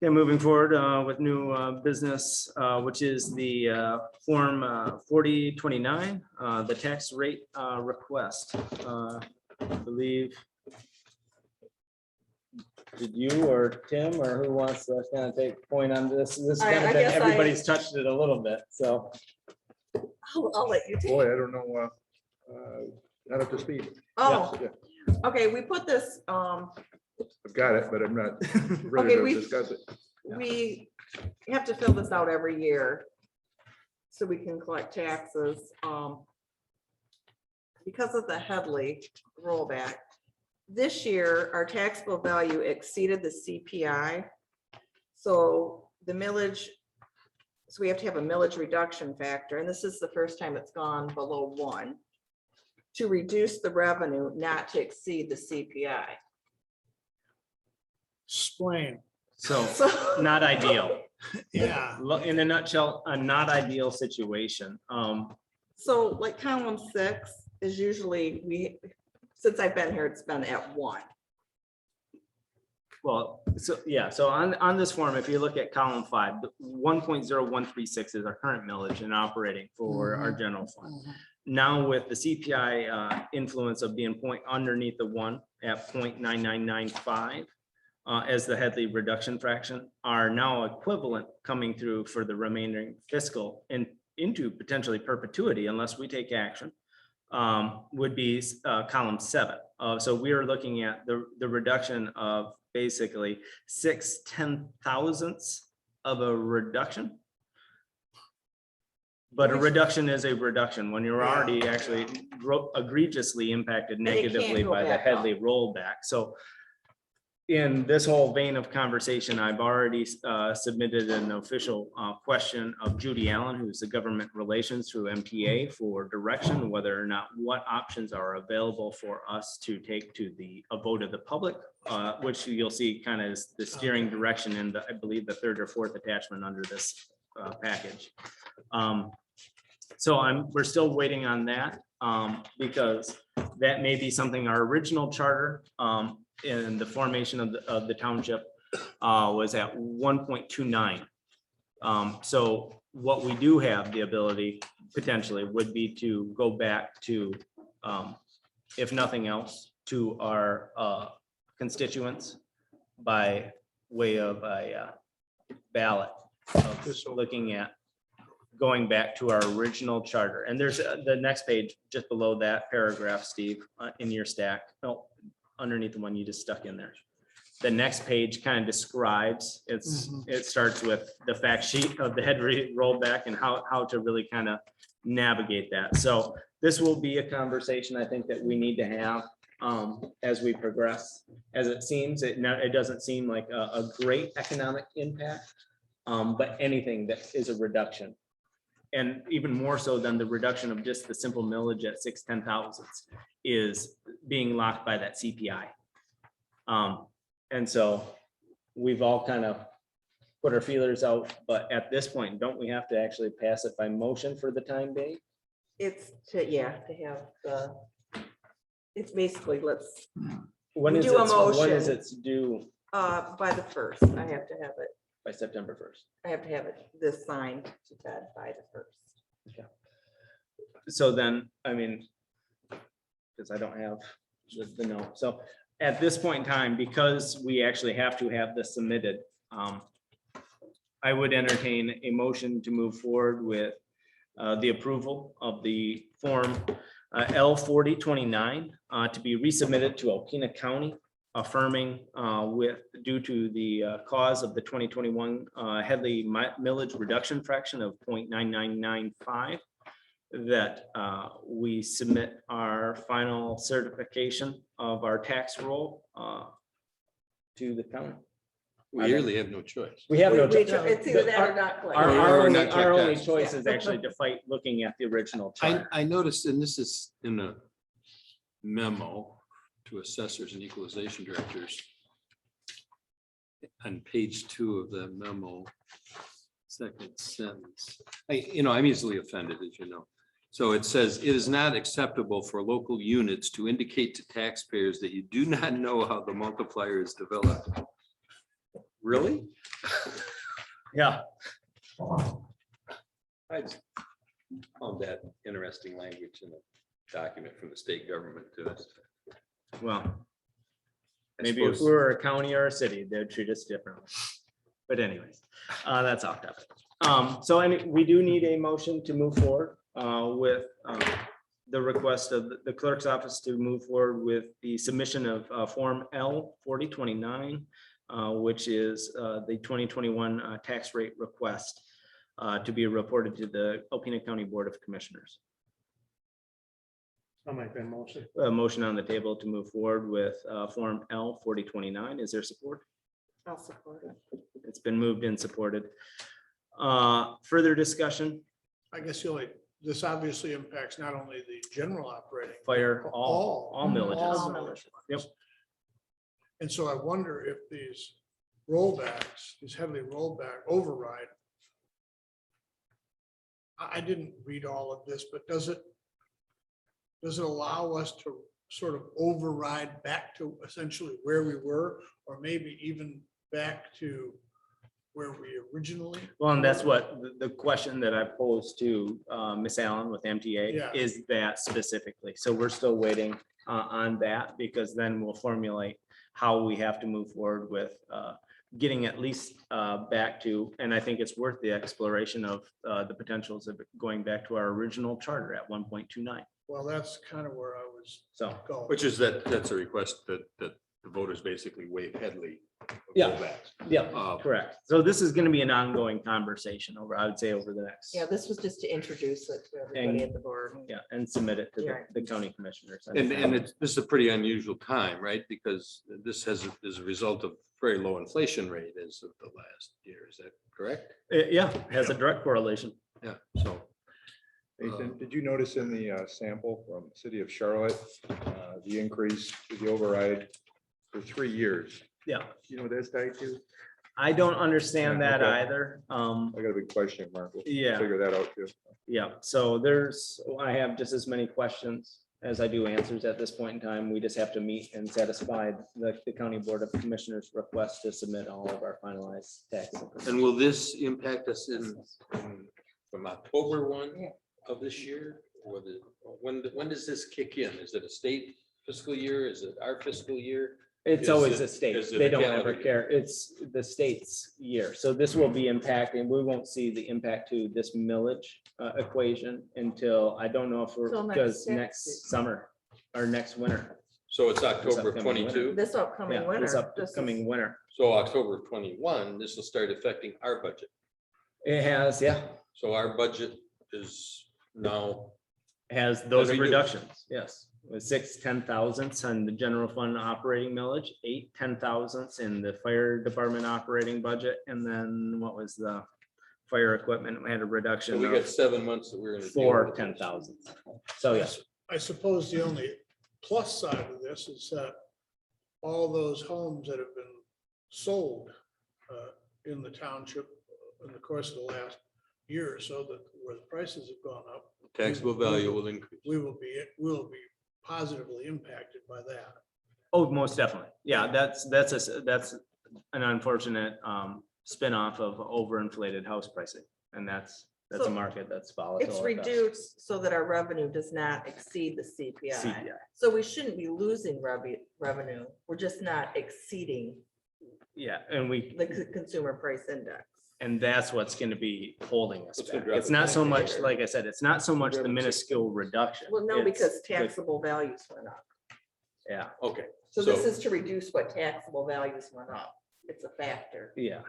Okay, moving forward with new business, which is the Form 4029, the tax rate request. I believe. Did you or Tim, or who wants to kind of take point on this? This I kind of been, guess everybody's touched it a little bit, so. I'll let you take. Boy, I don't know, not up to speed. Oh, Yeah. okay, we put this, I've got it, but I'm not Okay, ready we- to discuss it. we you have to fill this out every year so we can collect taxes. Because of the Headley rollback, this year, our taxable value exceeded the CPI. So the millage, so we have to have a millage reduction factor, and this is the first time it's gone below 1 to reduce the revenue not to exceed the CPI. Explain. So So not ideal. Yeah. In a nutshell, a not ideal situation. So like column 6 is usually, since I've been here, it's been at 1. Well, so yeah, so on this form, if you look at column 5, 1.0136 is our current millage and operating for our general fund. Now with the CPI influence of being point underneath the 1 at 0.9995 as the Headley reduction fraction are now equivalent coming through for the remaining fiscal and into potentially perpetuity unless we take action, would be column 7. So we are looking at the reduction of basically 6/10,000ths of a reduction. But a reduction is a reduction when you're already actually egregiously impacted And it can't negatively go by the back up. Headley rollback. So in this whole vein of conversation, I've already submitted an official question of Judy Allen, who's the government relations through MTA, for direction, whether or not what options are available for us to take to a vote of the public, which you'll see kind of the steering direction in I believe the 3rd or 4th attachment under this package. So we're still waiting on that because that may be something our original charter in the formation of the township was at 1.29. So what we do have the ability potentially would be to go back to, if nothing else, to our constituents by way of a ballot of looking at going back to our original charter. And there's the next page just below that paragraph, Steve, in your stack. No, underneath the one you just stuck in there. The next page kind of describes, it starts with the fact sheet of the Headley rollback and how to really kind of navigate that. So this will be a conversation I think that we need to have as we progress. As it seems, it doesn't seem like a great economic impact, but anything that is a reduction. And even more so than the reduction of just the simple millage at 6/10,000ths is being locked by that CPI. And so we've all kind of put our feelers out, but at this point, don't we have to actually pass it by motion for the time being? It's to have the, it's basically, When We is do a when is motion. it due? by the 1st, I have to have it. By September 1st. I have to have this signed to Ted by the 1st. So then, I mean, because I don't have the note. So at this point in time, because we actually have to have this submitted, I would entertain a motion to move forward with the approval of the form L4029 to be resubmitted to Alpena County, affirming due to the cause of the 2021 Headley millage reduction fraction of 0.9995, that we submit our final certification of our tax roll to the county. We really have no choice. We have no. It's either that or not. quite. Or not Our only tax. choice is actually to fight looking at the original chart. I noticed, and this is in a memo to assessors and equalization directors. On page 2 of the memo, second sentence, I'm easily offended, as you know. So it says, it is not acceptable for local units to indicate to taxpayers that you do not know how the multiplier is developed. Really? Yeah, I just found that interesting language in a document from the state government to us. well, I maybe if suppose- we were a county or a city, they'd treat us differently. But anyways, that's off topic. So we do need a motion to move forward with the request of the clerk's office to move forward with the submission of Form L4029 which is the 2021 tax rate request to be reported to the Alpena County Board of Commissioners. I'll make that motion. A motion on the table to move forward with Form L 4029. Is there support? I'll support it. It's been moved and supported. Further discussion, I guess this obviously impacts not only the general operating. fire, but all all millages. millages. Yep. And so I wonder if these rollbacks, these heavily rollback override. I didn't read all of this, but does it allow us to sort of override back to essentially where we were, or maybe even back to where we originally? Well, and that's what the question that I posed to Ms. Allen with MTA Yeah. is that specifically. So we're still waiting on that, because then we'll formulate how we have to move forward with getting at least back to, and I think it's worth the exploration of the potentials of going back to our original charter at 1.29. Well, that's kind of where I was So, going. Which is that's a request that the voters basically waive heavily. Yeah. rollbacks. yeah, correct. So this is going to be an ongoing conversation over, I would say, over the next. Yeah, this was just to introduce it to everybody at the board. Yeah, and submit it to Yeah. the county commissioners. And this is a pretty unusual time, right? Because this is a result of very low inflation rate as of the last year. Is that correct? Yeah, has a direct correlation. Yeah, so. Nathan, did you notice in the sample from City of Charlotte, the increase to the override for 3 years? Yeah, You know what that's tied to? I don't understand Yeah, that okay. either. I got a big question mark. We'll Yeah. figure that out too. Yeah, so I have just as many questions as I do answers at this point in time. We just have to meet and satisfy the County Board of Commissioners request to submit all of our finalized tax. And will this impact us from October 1 Yeah. of this year? Or when does this kick in? Is it a state fiscal year? Is it our fiscal year? It's Is always it- a state. is it They a don't calendar ever year? care. It's the state's year. So this will be impacting, we won't see the impact to this millage equation until, I don't know if we're, Till next because year. next summer or next winter. So it's October upcoming 22. This upcoming Yeah, winter. this upcoming winter. So October 21, this will start affecting our budget. It has, yeah, So our budget is now, has those Every year. reductions, yes. With 6 10,000ths on the general fund operating millage, 8 10,000ths in the fire department operating budget, and then what was the fire equipment? We had a so reduction we got of 7 months that we're going to. 4 10,000ths. So yes, I suppose the only plus side of this is that all those homes that have been sold in the township in the course of the last year or so, that where the prices have gone up, Taxable value will increase. we will be positively impacted by that. oh, most definitely. Yeah, that's an unfortunate spin-off of overinflated house pricing. And that's a So market that's volatile. It's at best. reduced so that our revenue does not exceed the CPI. CPI. So we shouldn't be losing revenue. We're just not exceeding Yeah, and the consumer price index. and that's what's gonna be holding us What's gonna back. drop It's it not back so to much, there? like I said, it's not so much the Drop it to- minuscule reduction. Well, no, It's because the- taxable values went up. Yeah, Okay. So this is to reduce what taxable values went up. It's a factor. yeah.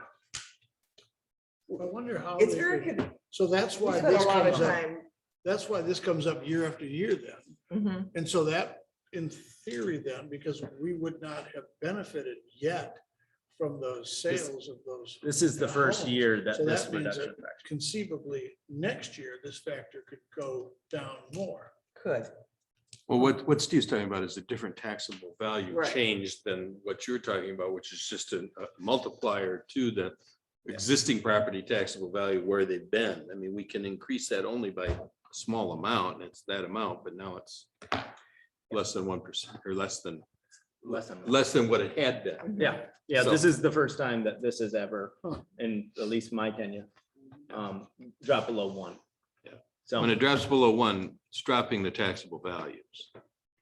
I wonder how. It's they very could- good. So that's We why spent this a lot of comes up, time. that's why this comes up year after year then. Mhm. And so that, in theory then, because we would not have benefited yet from those sales of those. This is the first homes. year that So this that means reduction. that conceivably, next year, this factor could go down more. Could. Well, what Steve's talking about is a different taxable value Right. change than what you're talking about, which is just a multiplier to the existing property taxable value where they've been. I mean, we can increase that only by a small amount, and it's that amount, but now it's less than 1% or less than what it had been. Yeah, So- this is the first time that this has ever, Huh. in at least my tenure, dropped below 1. Yeah. So, When it drops below 1, it's dropping the taxable values.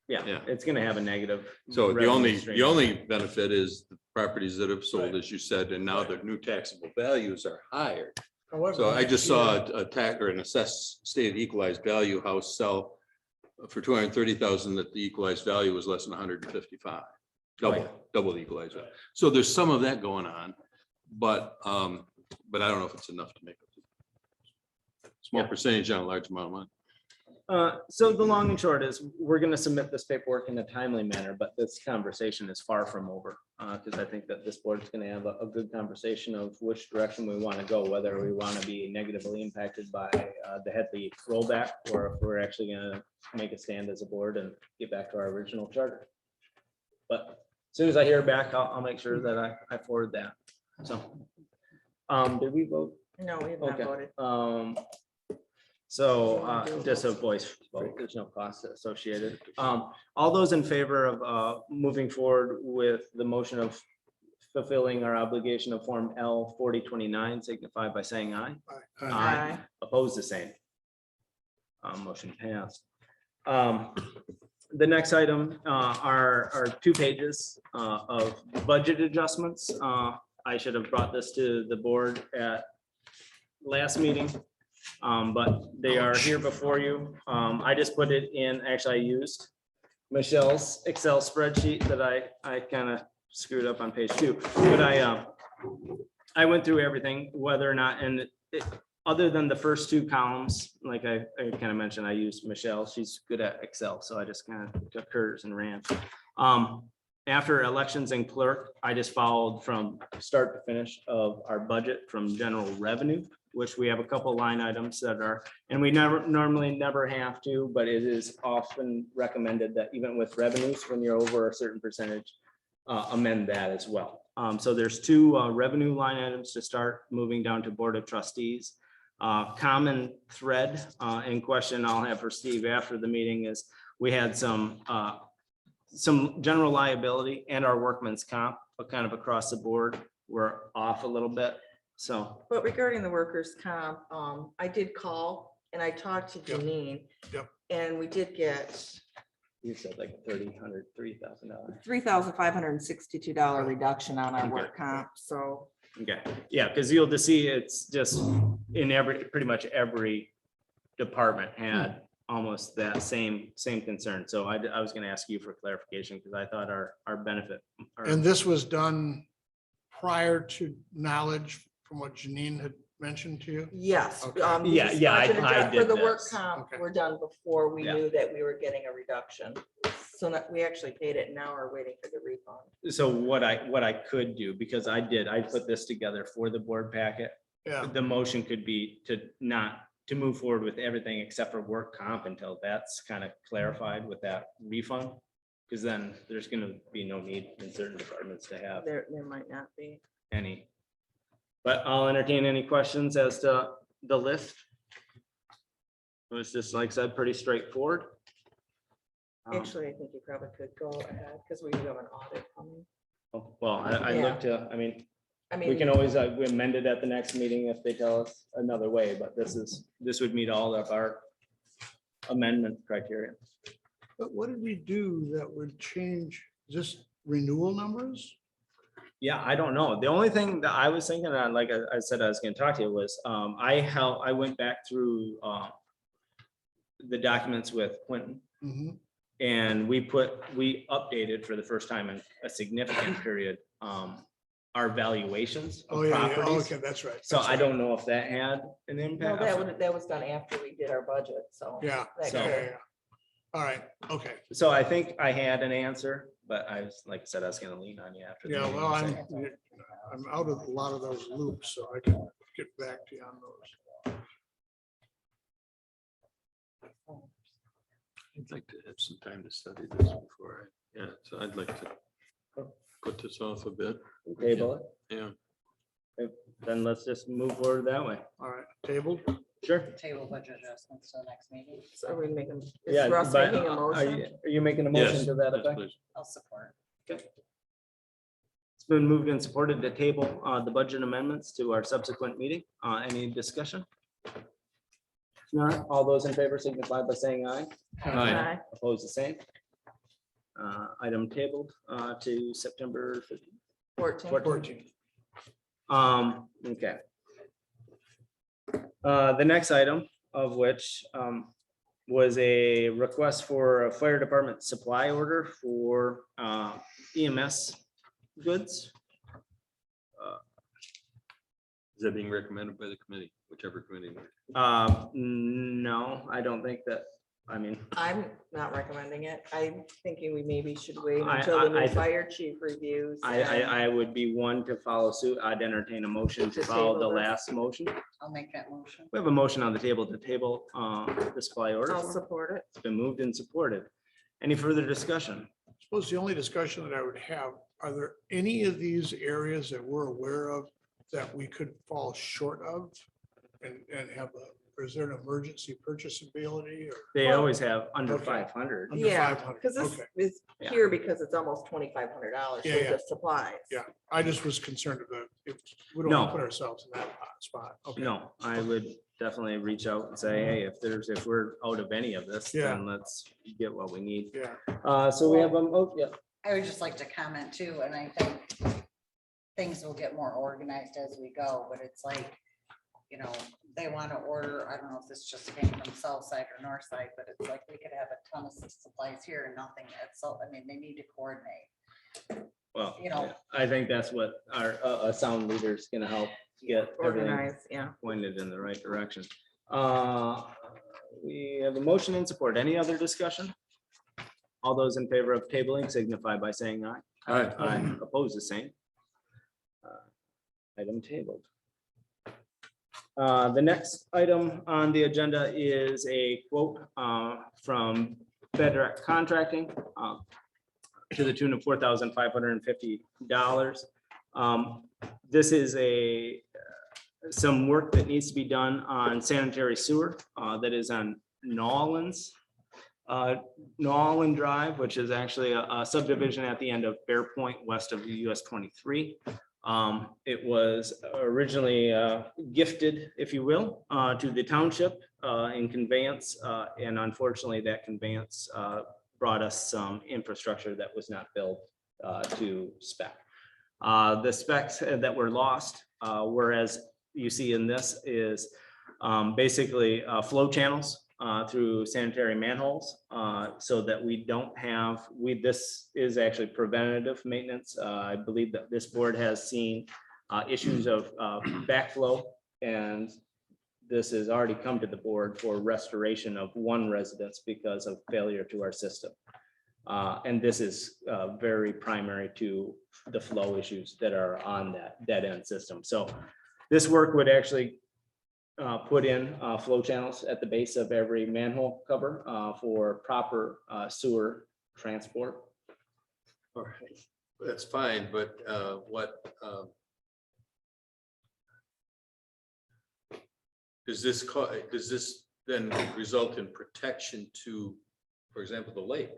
yeah, yeah. it's gonna have a negative. So the revenue stream. only benefit is the properties that have sold, Right. as you said, and now the new taxable values are higher. However. So I just next saw year- a tax or an assessed stated equalized value house sell for 230,000, that the equalized value was less than 155. double the equalizer. So there's some of that going on, but I don't know if it's enough to make a small percentage on a large amount of money. So the long and short is, we're gonna submit this paperwork in a timely manner, but this conversation is far from over. Because I think that this board is gonna have a good conversation of which direction we want to go, whether we want to be negatively impacted by the Headley rollback, or if we're actually gonna make a stand as a board and get back to our original charter. But as soon as I hear back, I'll make sure that I forward that. So, did we vote? No, we have not Okay. voted. So just a voice vote, there's no cost associated. All those in favor of moving forward with the motion of fulfilling our obligation of Form L 4029 signify by saying aye. Aye. Opposed, the same. Motion passed. The next item are 2 pages of budget adjustments. I should have brought this to the board at last meeting. But they are here before you. I just put it in, actually I used Michelle's Excel spreadsheet that I kind of screwed up on page 2. But I went through everything, whether or not, and other than the first 2 columns, like I kind of mentioned, I used Michelle, she's good at Excel, so I just kind of took hers and ran. After elections and clerk, I just followed from start to finish of our budget from general revenue, which we have a couple line items that are, and we normally never have to, but it is often recommended that even with revenues, when you're over a certain percentage, amend that as well. So there's 2 revenue line items to start, moving down to Board of Trustees. Common thread in question I'll have for Steve after the meeting is, we had some general liability and our workman's comp, but kind of across the board, we're off a little bit. So, But regarding the workers' comp, I did call and I talked to Yep. Janine. Yep. And we did get you said like $3,000. $3,562 reduction on our work comp, so. Okay, yeah, because you'll just see it's just in pretty much every department had almost that same concern. So I was gonna ask you for clarification, because I thought our benefit. And this was done prior to knowledge from what Janine had mentioned to you? Yes. Okay. Yeah, these yeah, I budget adjust- For did the work this. comp, Okay. were done before we Yeah. knew that we were getting a reduction. So that we actually paid it, now we're waiting for the refund. So what I could do, because I put this together for the board packet. Yeah, The motion could be to move forward with everything except for work comp until that's kind of clarified with that refund. Because then there's gonna be no need in certain departments to have There might not be. any. But I'll entertain any questions as to the list. It was just, like I said, pretty straightforward. Actually, I think you probably could go ahead, because we do have an audit coming. Well, I Yeah. look to, I mean, I we mean, can always we amend it at the next meeting if they tell us another way, but this would meet all of our amendment criteria. but what did we do that would change, just renewal numbers? Yeah, I don't know. The only thing that I was thinking on, like I said, I was gonna talk to you was, I went back through the documents with Quentin, Mhm. and we updated for the first time in a significant period, our valuations Oh, of yeah, yeah, properties. okay, that's right. So that's I right. don't know if that had an no, impact. that was done after we did our budget, so. Yeah, that So- yeah, could- yeah, yeah. All right, okay. So I think I had an answer, but I was, like I said, I was gonna lean on you after. the Yeah, meeting well, and say- I'm out of a lot of those loops, so I can get back to you on those. I'd like to have some time to study this before so I'd like to put this off a bit. Table it. Yeah. Then let's just move forward that way. All right, tabled? Sure. Table budget adjustments to the next meeting. So we making, Yeah, is Russ but making a are motion? you making a motion Yes, to that yes, effect? please. I'll support. It's been moved and supported to table the budget amendments to our subsequent meeting. Any discussion? Not all those in favor signify by saying aye. Aye. Opposed, the same. Item tabled to September 15th. 14. Okay. The next item of which was a request for a fire department supply order for EMS goods. Is that being recommended by the committee, whichever committee? No, I don't think that, I mean, I'm not recommending it. I'm thinking we maybe should wait I- until the I- new fire chief reviews. and- I would be one to follow suit. I'd entertain a motion to To follow table the this. last motion. I'll make that motion. We have a motion on the table the supply order. I'll support it. It's been moved and supported. Any further discussion? Suppose the only discussion that I would have, are there any of these areas that we're aware of that we could fall short of? And have or is there an emergency purchase ability or? They always have under Okay. 500. Under Yeah, 500, because this okay. is Yeah. here because it's almost $2,500 Yeah, for yeah. the supplies. Yeah, I just was concerned about if we don't No. want to put ourselves in that spot. Okay. No, I would definitely reach out and say, hey, if we're out of any of this, Yeah. then let's get what we need. Yeah, So we have yeah. I would just like to comment too, and I think things will get more organized as we go, but it's like, you know, they want to order, I don't know if this just came from south side or north side, but it's like we could have a ton of supplies here and nothing at so, I mean, they need to coordinate. Well, You know. I think that's what our a sound leader is gonna help get everything Organized, yeah. pointed in the right direction. We have a motion and support. Any other discussion? All those in favor of tabling signify by saying aye. Aye. Aye, oppose the same. Item tabled. The next item on the agenda is a quote from Bedrock Contracting to the tune of $4,550. This is some work that needs to be done on sanitary sewer that is on Nolans Drive, which is actually a subdivision at the end of Bear Point, west of US 23. It was originally gifted, if you will, to the township in conveyance, and unfortunately, that conveyance brought us some infrastructure that was not built to spec. The specs that were lost, whereas you see in this is basically flow channels through sanitary manholes, so that we don't have, this is actually preventative maintenance. I believe that this board has seen issues of backflow, and this has already come to the board for restoration of one residence because of failure to our system. And this is very primary to the flow issues that are on that dead end system. So this work would actually put in flow channels at the base of every manhole cover for proper sewer transport. All right, that's fine, but does this then result in protection to, for example, the lake?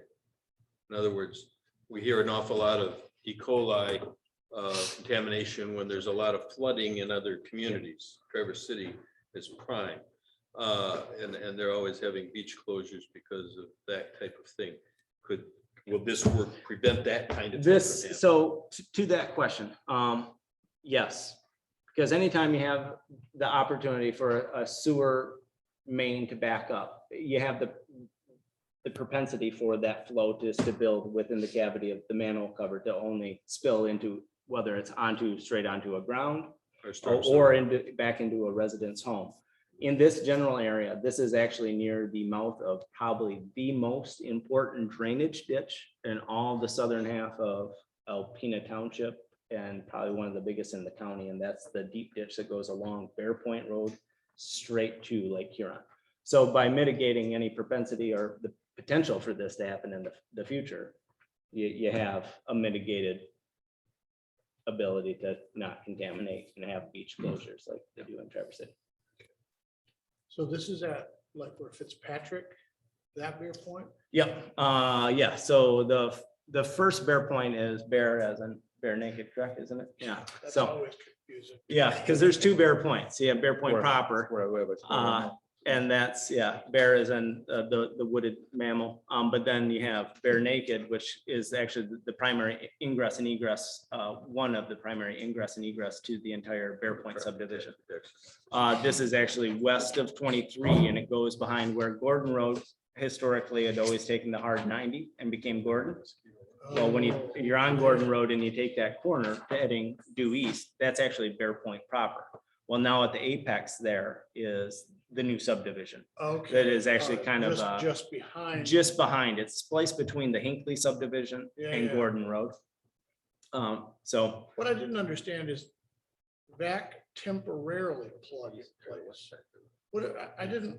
In other words, we hear an awful lot of E. coli contamination when there's a lot of flooding in other communities. Traverse City is prime. And they're always having beach closures because of that type of thing. Will this work prevent that kind of? So to that question, yes. Because anytime you have the opportunity for a sewer main to back up, you have the propensity for that flow to build within the cavity of the manhole cover to only spill into, whether it's straight onto a ground or back into a resident's home. In this general area, this is actually near the mouth of probably the most important drainage ditch in all the southern half of Alpena Township, and probably one of the biggest in the county, and that's the deep ditch that goes along Bear Point Road straight to Lake Huron. So by mitigating any propensity or the potential for this to happen in the future, you have a mitigated ability to not contaminate and have beach closures like they do in Traverse City. so this is at like where Fitzpatrick, that Bear Point? Yep, yeah, so the first Bear Point is bear as in bare naked, correct, isn't it? Yeah, That's so, always confusing. yeah, because there's two Bear Points. You have Bear Point Where- proper, Where I live. it's not- and that's, yeah, bear is in the wooded mammal. But then you have bare naked, which is actually the primary ingress and egress, one of the primary ingress and egress to the entire Bear Point subdivision. This is actually west of 23, and it goes behind where Gordon Road historically had always taken the hard 90 and became Gordon. Well, when you're on Gordon Road and you take that corner heading due east, that's actually Bear Point proper. Well, now at the apex there is the new subdivision. Okay. That is actually all right, kind of, just behind. just behind. It's spliced between the Hinckley subdivision Yeah, and yeah. Gordon Road. So What I didn't understand is VAC temporarily plug in place. What, I didn't,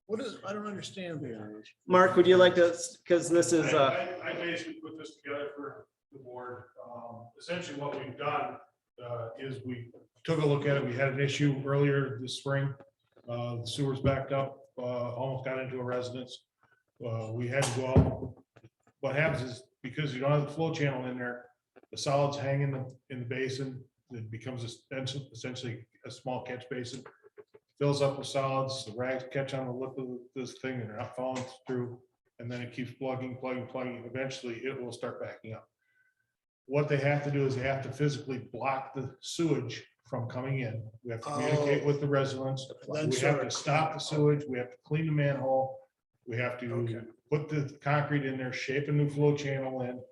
what is, I don't understand that. Mark, would you like to, because this is, I basically put this together for the board. Essentially what we've done is we took a look at it. We had an issue earlier this spring. The sewers backed up, almost got into a residence. We had to go out. What happens is because you don't have the flow channel in there, the solids hang in the basin. It becomes essentially a small catch basin. Fills up with solids, the rags catch on the lip of this thing and they're not falling through. And then it keeps plugging. Eventually it will start backing up. What they have to do is they have to physically block the sewage from coming in. We have to communicate with the residents. Then We have to stop the sewage. We have to clean the manhole. We have to Okay. put the concrete in there, shape a new flow channel in.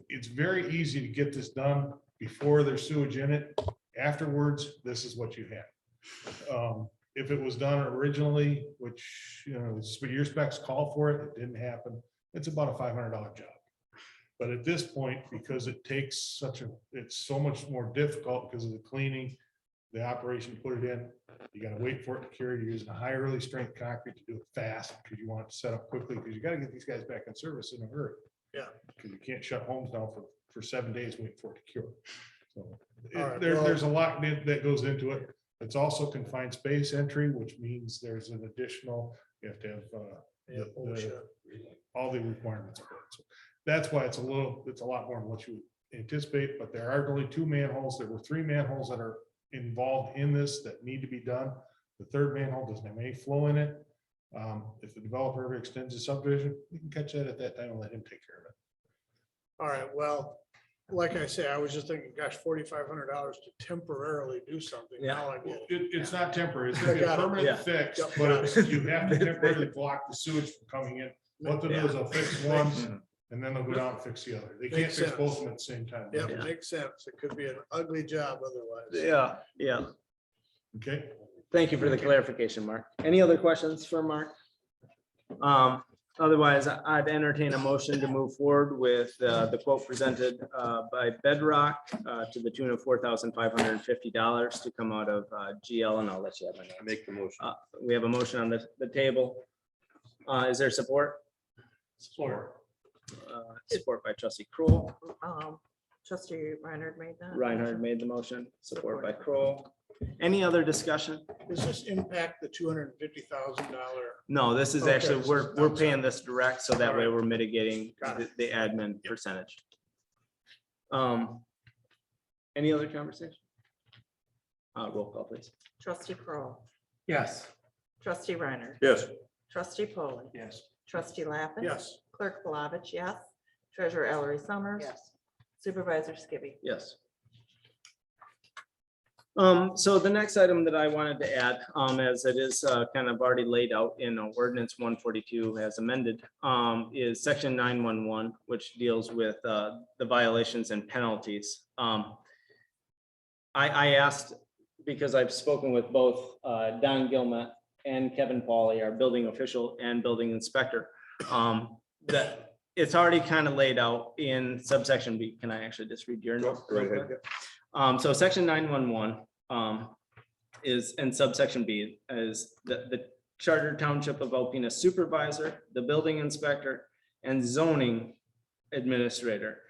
It's very easy to get this done before there's sewage in it. Afterwards, this is what you have. If it was done originally, which, you know, your specs call for it, it didn't happen. It's about a $500 job. But at this point, because it takes it's so much more difficult because of the cleaning, the operation, put it in, you gotta wait for it to cure. You're using a high early strength concrete to do it fast because you want it to set up quickly because you gotta get these guys back in service in a hurry. Yeah. Because you can't shut homes down for 7 days waiting for it to cure. So All right, there's a lot that goes into it. It's also confined space entry, which means there's an additional, you have to have Yeah, bullshit. all the requirements. for it. So that's why it's a lot more than what you would anticipate, but there are only 2 manholes. There were 3 manholes that are involved in this that need to be done. The 3rd manhole doesn't have any flow in it. If the developer ever extends the subdivision, we can catch that at that time and let him take care of it. All right, well, like I say, I was just thinking, gosh, $4,500 to temporarily do something. Yeah. Now I get it. It's not temporary, it's I gonna be a got it. Yeah. permanent fix, Yep, but got it's, you have to temporarily block the sewage from coming in. What they'll do Yeah. is they'll fix one and then they'll go down and fix the other. They can't Makes fix sense. both of them at the same time. Yep, Yeah. makes sense. It could be an ugly job otherwise. yeah. Okay, Thank you for the clarification, Mark. Any other questions for Mark? Otherwise, I'd entertain a motion to move forward with the quote presented by Bedrock to the tune of $4,550 to come out of GL, and I'll let you have my name. Make the motion. We have a motion on the table. Is there support? Support. Support by trustee Kroll. Trustee Reiner made that. Reinhardt made the motion, support by Kroll. Any other discussion? Does this impact the $250,000? No, this is Okay, actually, this is we're outside. paying this direct, so that way Alright. we're mitigating Got the admin percentage. Any other conversation? Roll call, please. Trustee Kroll, Yes. trustee Reiner, Yes. trustee Polly, Yes. trustee Lappin. Yes. Clerk Palovich, yes. Treasurer Ellery Summers. Yes. Supervisor Skibby. Yes. So the next item that I wanted to add, as it is kind of already laid out in ordinance 142 as amended, is section 911, which deals with the violations and penalties. I asked, because I've spoken with both Don Gilmet and Kevin Pauly, our building official and building inspector, that it's already kind of laid out in subsection B. Can I actually just read your note? real quick? So section 911 is in subsection B is the Charter Township of Alpena supervisor, the building inspector, and zoning administrator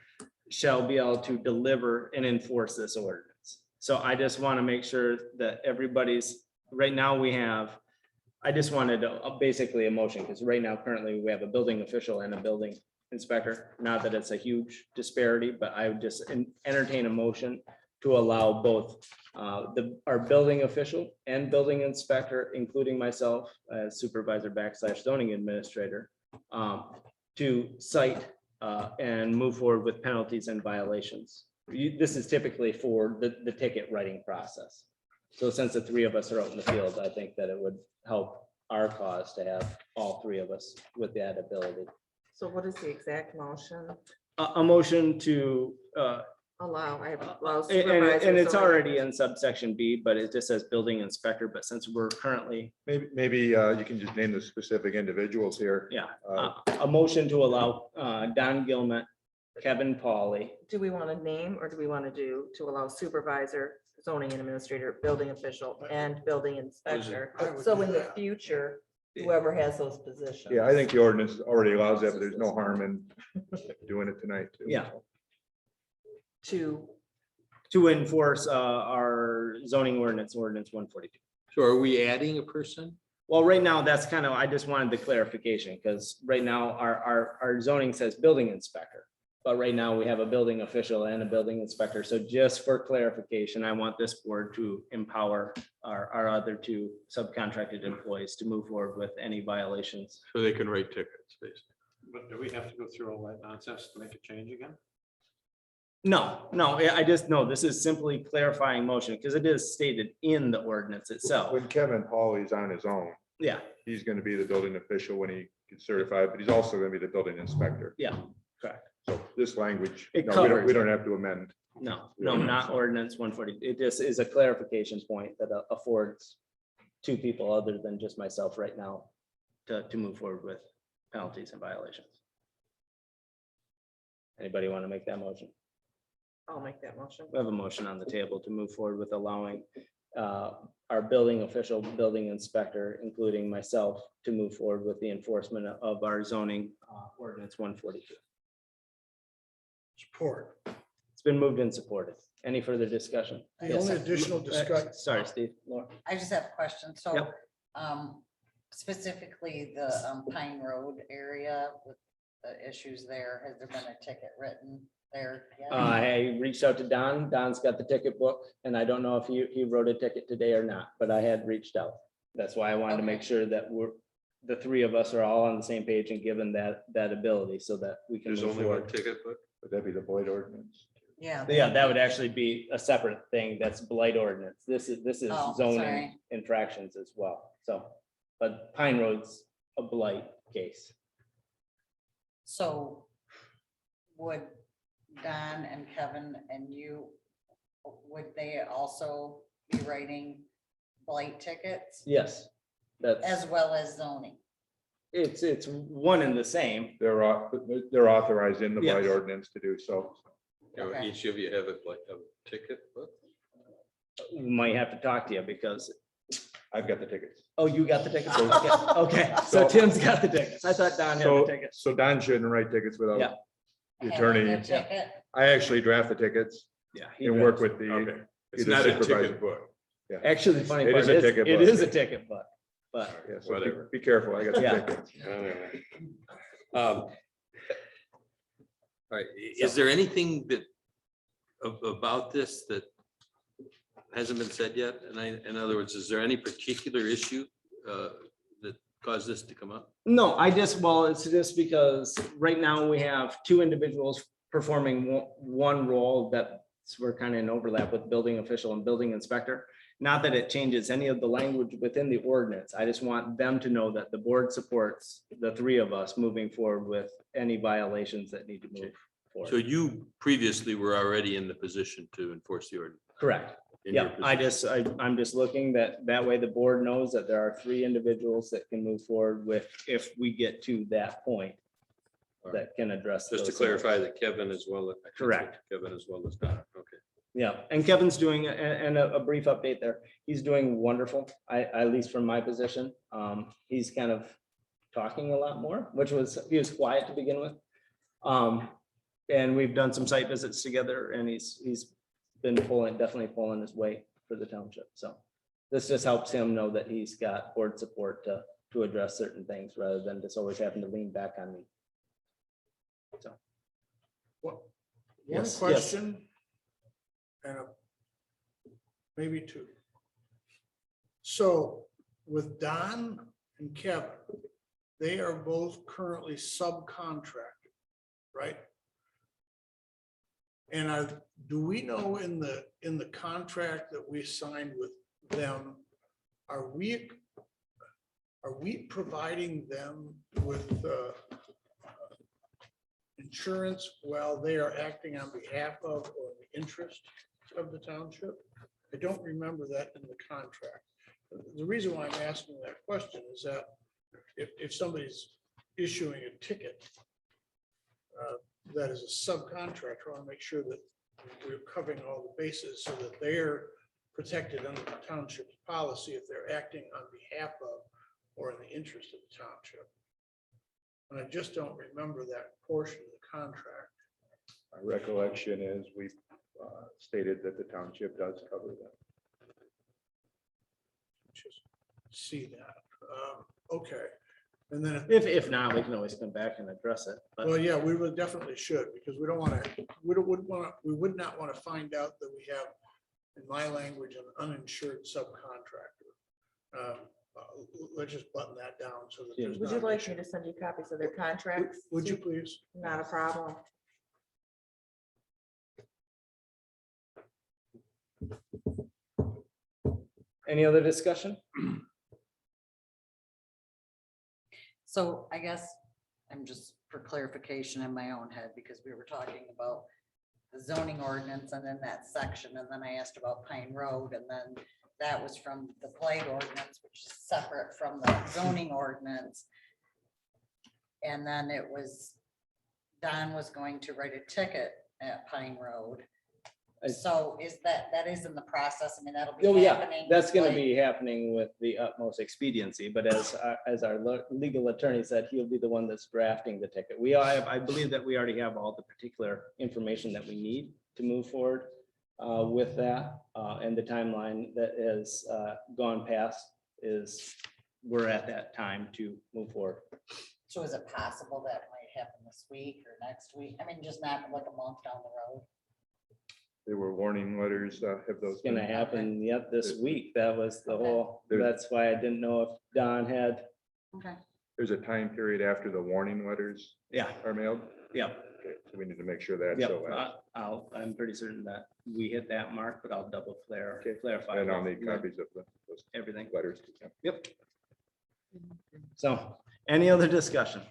shall be able to deliver and enforce this ordinance. So I just want to make sure that everybody's, right now we have, I just wanted basically a motion, because right now currently we have a building official and a building inspector. Not that it's a huge disparity, but I would just entertain a motion to allow both our building official and building inspector, including myself as supervisor / zoning administrator, to cite and move forward with penalties and violations. This is typically for the ticket writing process. So since the 3 of us are out in the field, I think that it would help our cause to have all 3 of us with that ability. So what is the exact motion? A motion to, Allow, I have. and it's already in subsection B, but it just says building inspector, but since we're currently, Maybe you can just name the specific individuals here. yeah, a motion to allow Don Gilmet, Kevin Pauley. Do we want to name or do we want to do to allow supervisor, zoning and administrator, building official and building inspector? I would So do in the that. future, whoever has those positions. Yeah, I think the ordinance already allows that, but there's no harm in doing it tonight. too. Yeah. To, Enforce our zoning ordinance 142. So are we adding a person? Well, right now, that's kind of, I just wanted the clarification, because right now, our zoning says building inspector. But right now, we have a building official and a building inspector. So just for clarification, I want this board to empower our other two subcontracted employees to move forward with any violations. So they can write tickets, basically. But do we have to go through all that nonsense to make a change again? No, I just, no, this is simply clarifying motion, because it is stated in the ordinance itself. When Kevin Pauley's on his own, Yeah, he's gonna be the building official when he gets certified, but he's also gonna be the building inspector. yeah, correct. So this language, It no, covers we don't have to amend. No, not ordinance 140. It just is a clarification point that affords two people other than just myself right now to move forward with penalties and violations. Anybody want to make that motion? I'll make that motion. We have a motion on the table to move forward with allowing our building official, building inspector, including myself, to move forward with the enforcement of our zoning ordinance 142. Support. It's been moved and supported. Any further discussion? The Yes, only sir. additional discuss. Sorry, Steve. Laura. I just have a question. So Yep. specifically the Pine Road area with the issues there, has there been a ticket written there? yet? I reached out to Don. Don's got the ticket book, and I don't know if he wrote a ticket today or not, but I had reached out. That's why I wanted to make sure that the three of us are all on the same page and given that ability so that we can There's move only one forward. ticket, but Would that be the Boyd ordinance? Yeah. Yeah, that would actually be a separate thing. That's blight ordinance. This is Oh, zoning sorry. infractions as well. So, but Pine Road's a blight case. So would Don and Kevin and you, would they also be writing blight tickets Yes, that's, as well as zoning? it's one and the same. They're authorized in the Boyd Yes. ordinance to do so. Okay. each of you have a ticket book? We might have to talk to you because, I've got the tickets. oh, you got the tickets? Okay, okay. So Tim's got the tickets. I thought Don had the So, tickets. so Don shouldn't write tickets Yeah. without the Having attorney. a ticket? I actually draft the tickets Yeah. and work with the. Okay. It's either not a supervisor- ticket book. Actually, the funny It part is a is, ticket it book. is a ticket book, but Yeah, so Whatever. be careful. I got the Yeah. tickets. All right, is there anything that about this that hasn't been said yet? And in other words, is there any particular issue that caused this to come up? no, it's just because right now we have two individuals performing one role that we're kind of in overlap with building official and building inspector. Not that it changes any of the language within the ordinance. I just want them to know that the board supports the three of us moving forward with any violations that need to move So forward. you previously were already in the position to enforce the ordinance? Correct. in your Yeah, position. I'm just looking that way the board knows that there are three individuals that can move forward with, if we get to that point, that can address. Just to those clarify things. that Kevin as well. Correct. Kevin as well as Don, okay. Yeah, and Kevin's doing, and a brief update there. He's doing wonderful, at least from my position. He's kind of talking a lot more, he was quiet to begin with. And we've done some site visits together and he's been definitely pulling his weight for the township. So this just helps him know that he's got board support to address certain things rather than just always having to lean back on me. So. One Yes, question. And maybe two. So with Don and Kevin, they are both currently subcontracted, right? And do we know in the contract that we signed with them, are we providing them with insurance while they are acting on behalf of or in the interest of the township? I don't remember that in the contract. The reason why I'm asking that question is that if somebody's issuing a ticket that is a subcontractor, I want to make sure that we're covering all the bases so that they're protected under the township's policy if they're acting on behalf of or in the interest of the township. And I just don't remember that portion of the contract. My recollection is we stated that the township does cover that. Just see that. Okay. And then, If not, we can always come back and address it, but well, yeah, we would definitely should, because we don't want to, we would not want to find out that we have, in my language, an uninsured subcontractor. Let's just button that down so that there's Would not you an like issue. me to send you copies of their contracts? Would you please? Not a problem. any other discussion? So I guess I'm just for clarification in my own head, because we were talking about the zoning ordinance and then that section, and then I asked about Pine Road, and then that was from the blight ordinance, which is separate from the zoning ordinance. And then it was, Don was going to write a ticket at Pine Road. So is that is in the process? I mean, that'll be Oh, yeah, happening. that's gonna like- be happening with the utmost expediency, but as our legal attorney said, he'll be the one that's drafting the ticket. I believe that we already have all the particular information that we need to move forward with that, and the timeline that has gone past is, we're at that time to move forward. So is it possible that might happen this week or next week? I mean, just not like a month down the road. There were warning letters, have those? It's gonna been- happen yet this week. That was the Okay. whole, There's- that's why I didn't know if Don had, Okay. There's a time period after the warning letters yeah, are mailed. yeah. Okay, so we need to make sure that. Yep, so I'm pretty certain that we hit that mark, but I'll double Okay. clarify. And I'll need with copies of those Everything. letters. Yeah. Yep. So, any other discussion?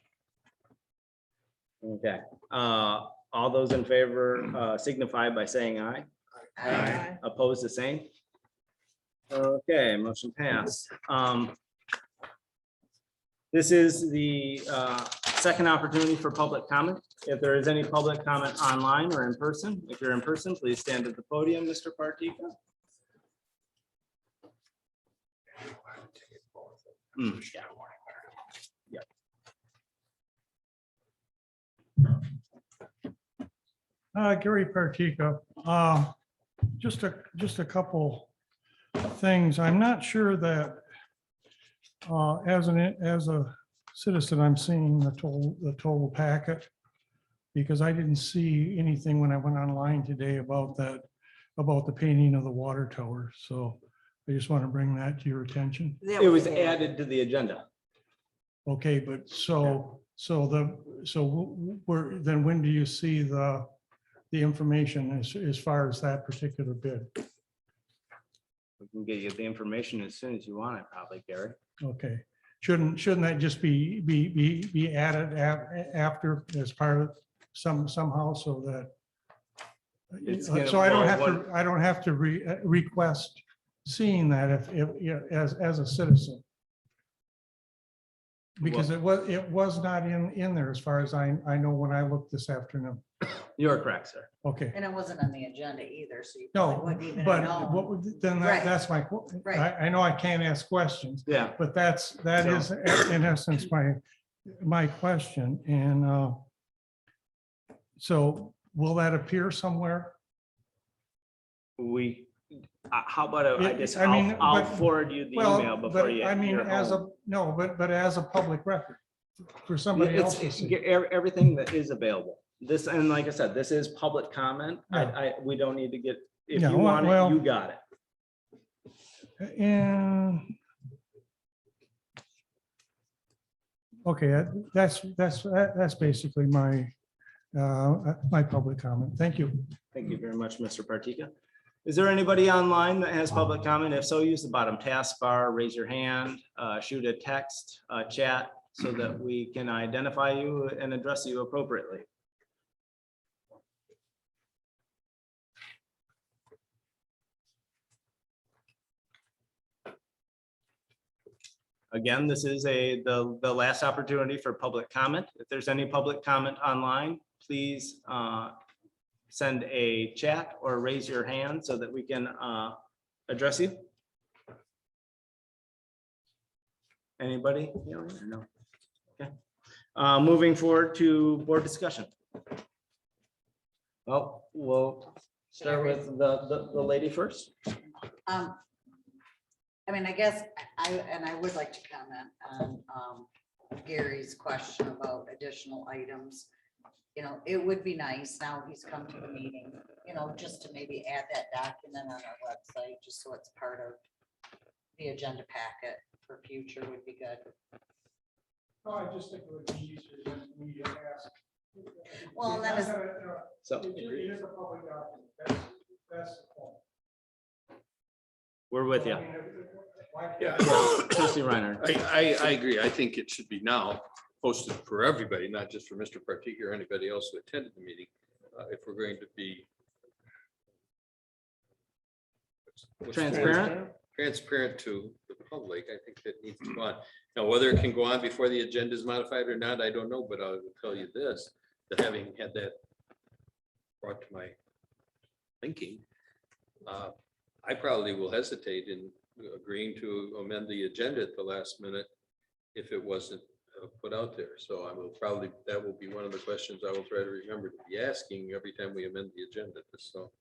Okay, all those in favor signify by saying aye. Aye. Opposed, the same. Okay, motion passed. This is the second opportunity for public comment. If there is any public comment online or in person, if you're in person, please stand at the podium, Mr. Partika. Yeah. Gary Partika, just a couple things. I'm not sure that as a citizen, I'm seeing the total packet, because I didn't see anything when I went online today about that, about the painting of the water tower. So I just want to bring that to your attention. That It was added to the agenda. Okay, but then when do you see the information as far as that particular bid? We can get you the information as soon as you want it, probably, Gary. Okay, shouldn't that just be added after as part of somehow so that? It's gonna- So I well, don't have to request seeing that if, as a citizen. Because it was not in there as far as I know when I looked this afternoon. You're correct, sir. Okay. And it wasn't on the agenda either, so you No, probably wouldn't even but know. what would, then Right. that's my, Right. I know I can't ask questions, Yeah, but that is in essence my question. And so will that appear somewhere? how about I It- just, I mean, I'll but- forward you the Well, email before but you. I mean, you're as home. but as a public record for somebody It's- else to see. Everything that is available. This, and like I said, this is public comment. Yeah. We don't need to get, if Yeah, you want well- it, you got it. And okay, that's basically my public comment. Thank you. Thank you very much, Mr. Partika. Is there anybody online that has public comment? If so, use the bottom taskbar, raise your hand, shoot a text, chat, so that we can identify you and address you appropriately. Again, this is the last opportunity for public comment. If there's any public comment online, please send a chat or raise your hand so that we can address you. Anybody? No. Okay. Moving forward to board discussion. Well, we'll start with the lady first. I mean, I guess I would like to comment on Gary's question about additional items. You know, it would be nice, now he's come to the meeting, you know, just to maybe add that document on our website, just so it's part of the agenda packet for future would be good. No, I just think it would be easier than me to ask. Well, and that is- So It is a public document. That's the point. we're with you. I mean, why can't- Yeah, Trustee Reiner. I agree. I think it should be now posted for everybody, not just for Mr. Partika or anybody else who attended the meeting. If we're going to be what's the word? Transparent. To the public, I think that needs to go on. Now, whether it can go on before the agenda is modified or not, I don't know, but I will tell you this, that having had that brought to my thinking, I probably will hesitate in agreeing to amend the agenda at the last minute if it wasn't put out there. So I will probably, that will be one of the questions I will try to remember to be asking every time we amend the agenda. So.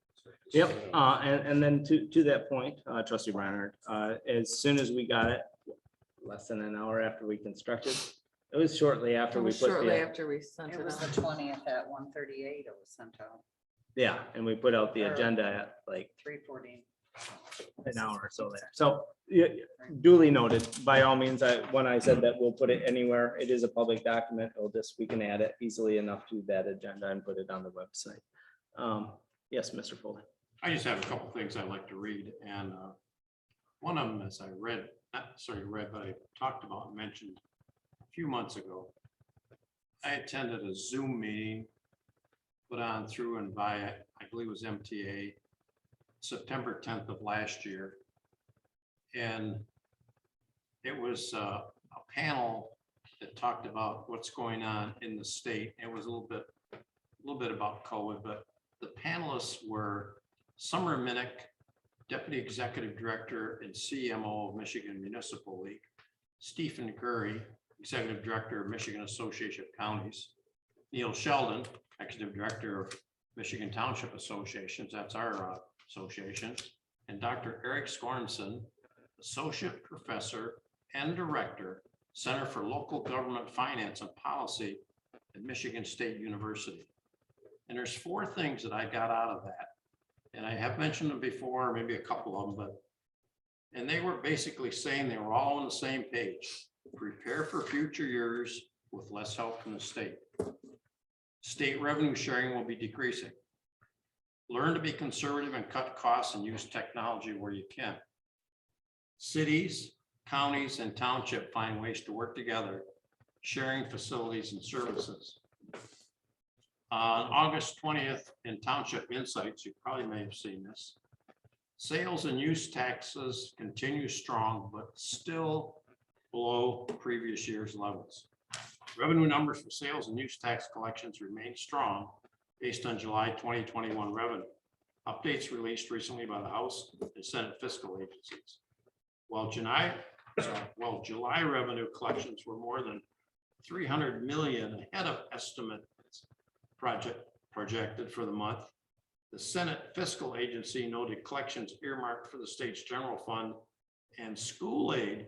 Yep, and then to that point, trustee Reiner, as soon as we got it, less than an hour after we constructed, it was shortly after It we was put shortly the, after we sent It it was out. the 20th at 1:38 it was sent out, yeah, and we put out the agenda at like 3:14. an hour or so there. So yeah, duly noted. By all means, when I said that we'll put it anywhere, it is a public document. we can add it easily enough to that agenda and put it on the website. Yes, Mr. Foley. I just have a couple things I'd like to read, and one of them is I read, not necessarily read, but I talked about and mentioned a few months ago. I attended a Zoom meeting put on through and via, I believe it was MTA, September 10th of last year. And it was a panel that talked about what's going on in the state. It was a little bit about COVID, but the panelists were Summer Minnick, Deputy Executive Director and CMO of Michigan Municipal League, Stephen Curry, Executive Director of Michigan Association of Counties, Neil Sheldon, Executive Director of Michigan Township Associations, that's our association, and Dr. Eric Skornson, Associate Professor and Director, Center for Local Government Finance and Policy at Michigan State University. And there's 4 things that I got out of that. And I have mentioned them before, maybe a couple of them, and they were basically saying they were all on the same page. Prepare for future years with less help from the state. State revenue sharing will be decreasing. Learn to be conservative and cut costs and use technology where you can. Cities, counties, and township find ways to work together, sharing facilities and services. On August 20th in Township Insights, you probably may have seen this. Sales and use taxes continue strong, but still below previous year's levels. Revenue numbers for sales and use tax collections remain strong based on July 2021 revenue. Updates released recently by the House and Senate fiscal agencies. While July revenue collections were more than 300 million ahead of estimate projected for the month, the Senate fiscal agency noted collections earmarked for the state's general fund and school aid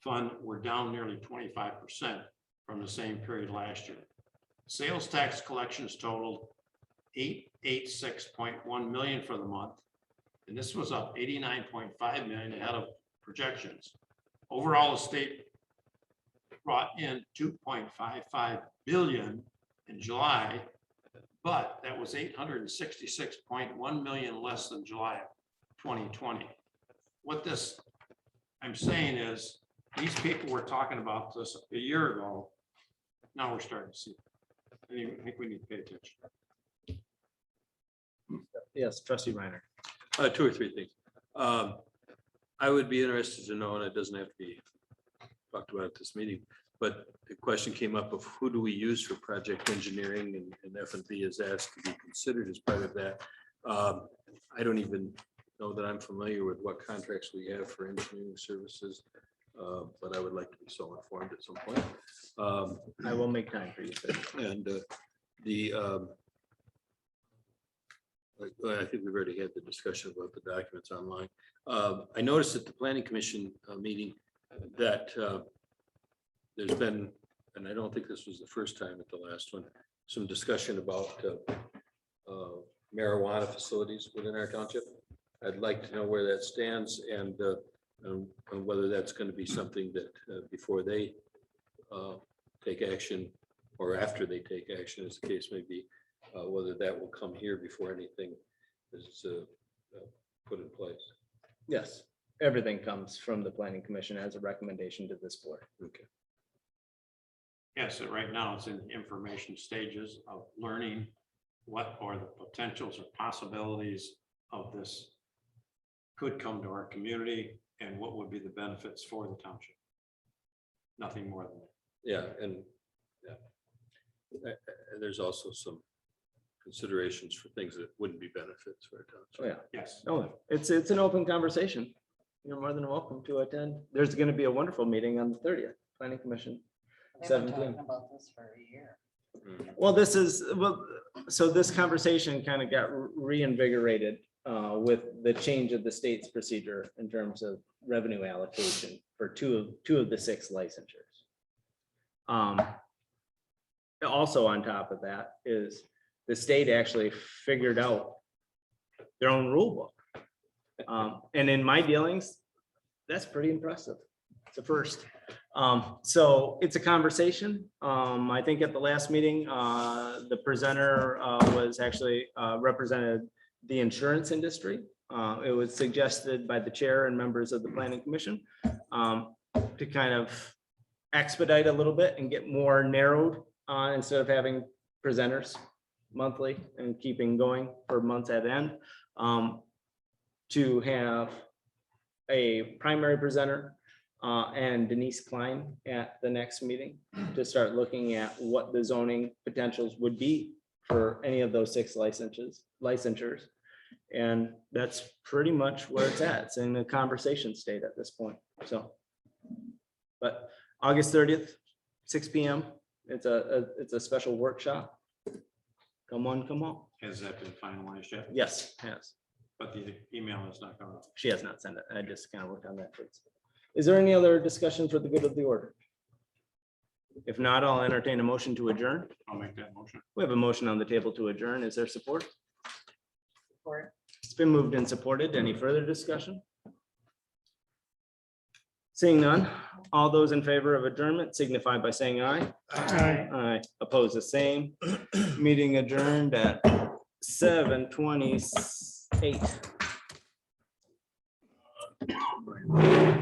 fund were down nearly 25% from the same period last year. Sales tax collections totaled $886.1 million for the month, and this was up $89.5 million ahead of projections. Overall, the state brought in $2.55 billion in July, but that was $866.1 million less than July of 2020. What this I'm saying is, these people were talking about this a year ago. Now we're starting to see it. I think we need to pay attention. Yes, trustee Reiner. 2 or 3 things. I would be interested to know, and it doesn't have to be talked about at this meeting. But the question came up of who do we use for project engineering, and F&B is asked to be considered as part of that. I don't even know that I'm familiar with what contracts we have for engineering services, but I would like to be so informed at some point. I will make time for you, sir. And I think we've already had the discussion about the documents online. I noticed at the planning commission meeting that there's been, and I don't think this was the first time at the last one, some discussion about marijuana facilities within our township. I'd like to know where that stands and whether that's going to be something that before they take action or after they take action, as the case may be, whether that will come here before anything is put in place. Yes, everything comes from the planning commission as a recommendation to this board. Okay. Yes, so right now it's in the information stages of learning what are the potentials or possibilities of this could come to our community and what would be the benefits for the township. Nothing more than that. Yeah, and there's also some considerations for things that wouldn't be benefits for our township. Oh, yeah. Yes. No, it's an open conversation. You're more than welcome to attend. There's going to be a wonderful meeting on the 30th, planning commission. They've been 17. talking about this for a year. Well, so this conversation kind of got reinvigorated with the change of the state's procedure in terms of revenue allocation for two of the 6 licensures. Also on top of that is the state actually figured out their own rule book. And in my dealings, that's pretty impressive. It's a first. So it's a conversation. I think at the last meeting, the presenter was actually represented the insurance industry. It was suggested by the chair and members of the planning commission to kind of expedite a little bit and get more narrowed instead of having presenters monthly and keeping going for months at end, to have a primary presenter and Denise Klein at the next meeting to start looking at what the zoning potentials would be for any of those 6 licensures. And that's pretty much where it's at. It's in the conversation state at this point. So, but August 30th, 6 p.m. It's a special workshop. Come on, come on. Has that been finalized yet? Yes, yes. But the email is not going to. She has not sent it. I just kind of worked on that. Is there any other discussion for the good of the order? If not, I'll entertain a motion to adjourn. I'll make that motion. We have a motion on the table to adjourn. Is there support? Support. It's been moved and supported. Any further discussion? Seeing none, all those in favor of adjournment signify by saying aye. Aye. Aye. Oppose the same. Meeting adjourned at 7:28.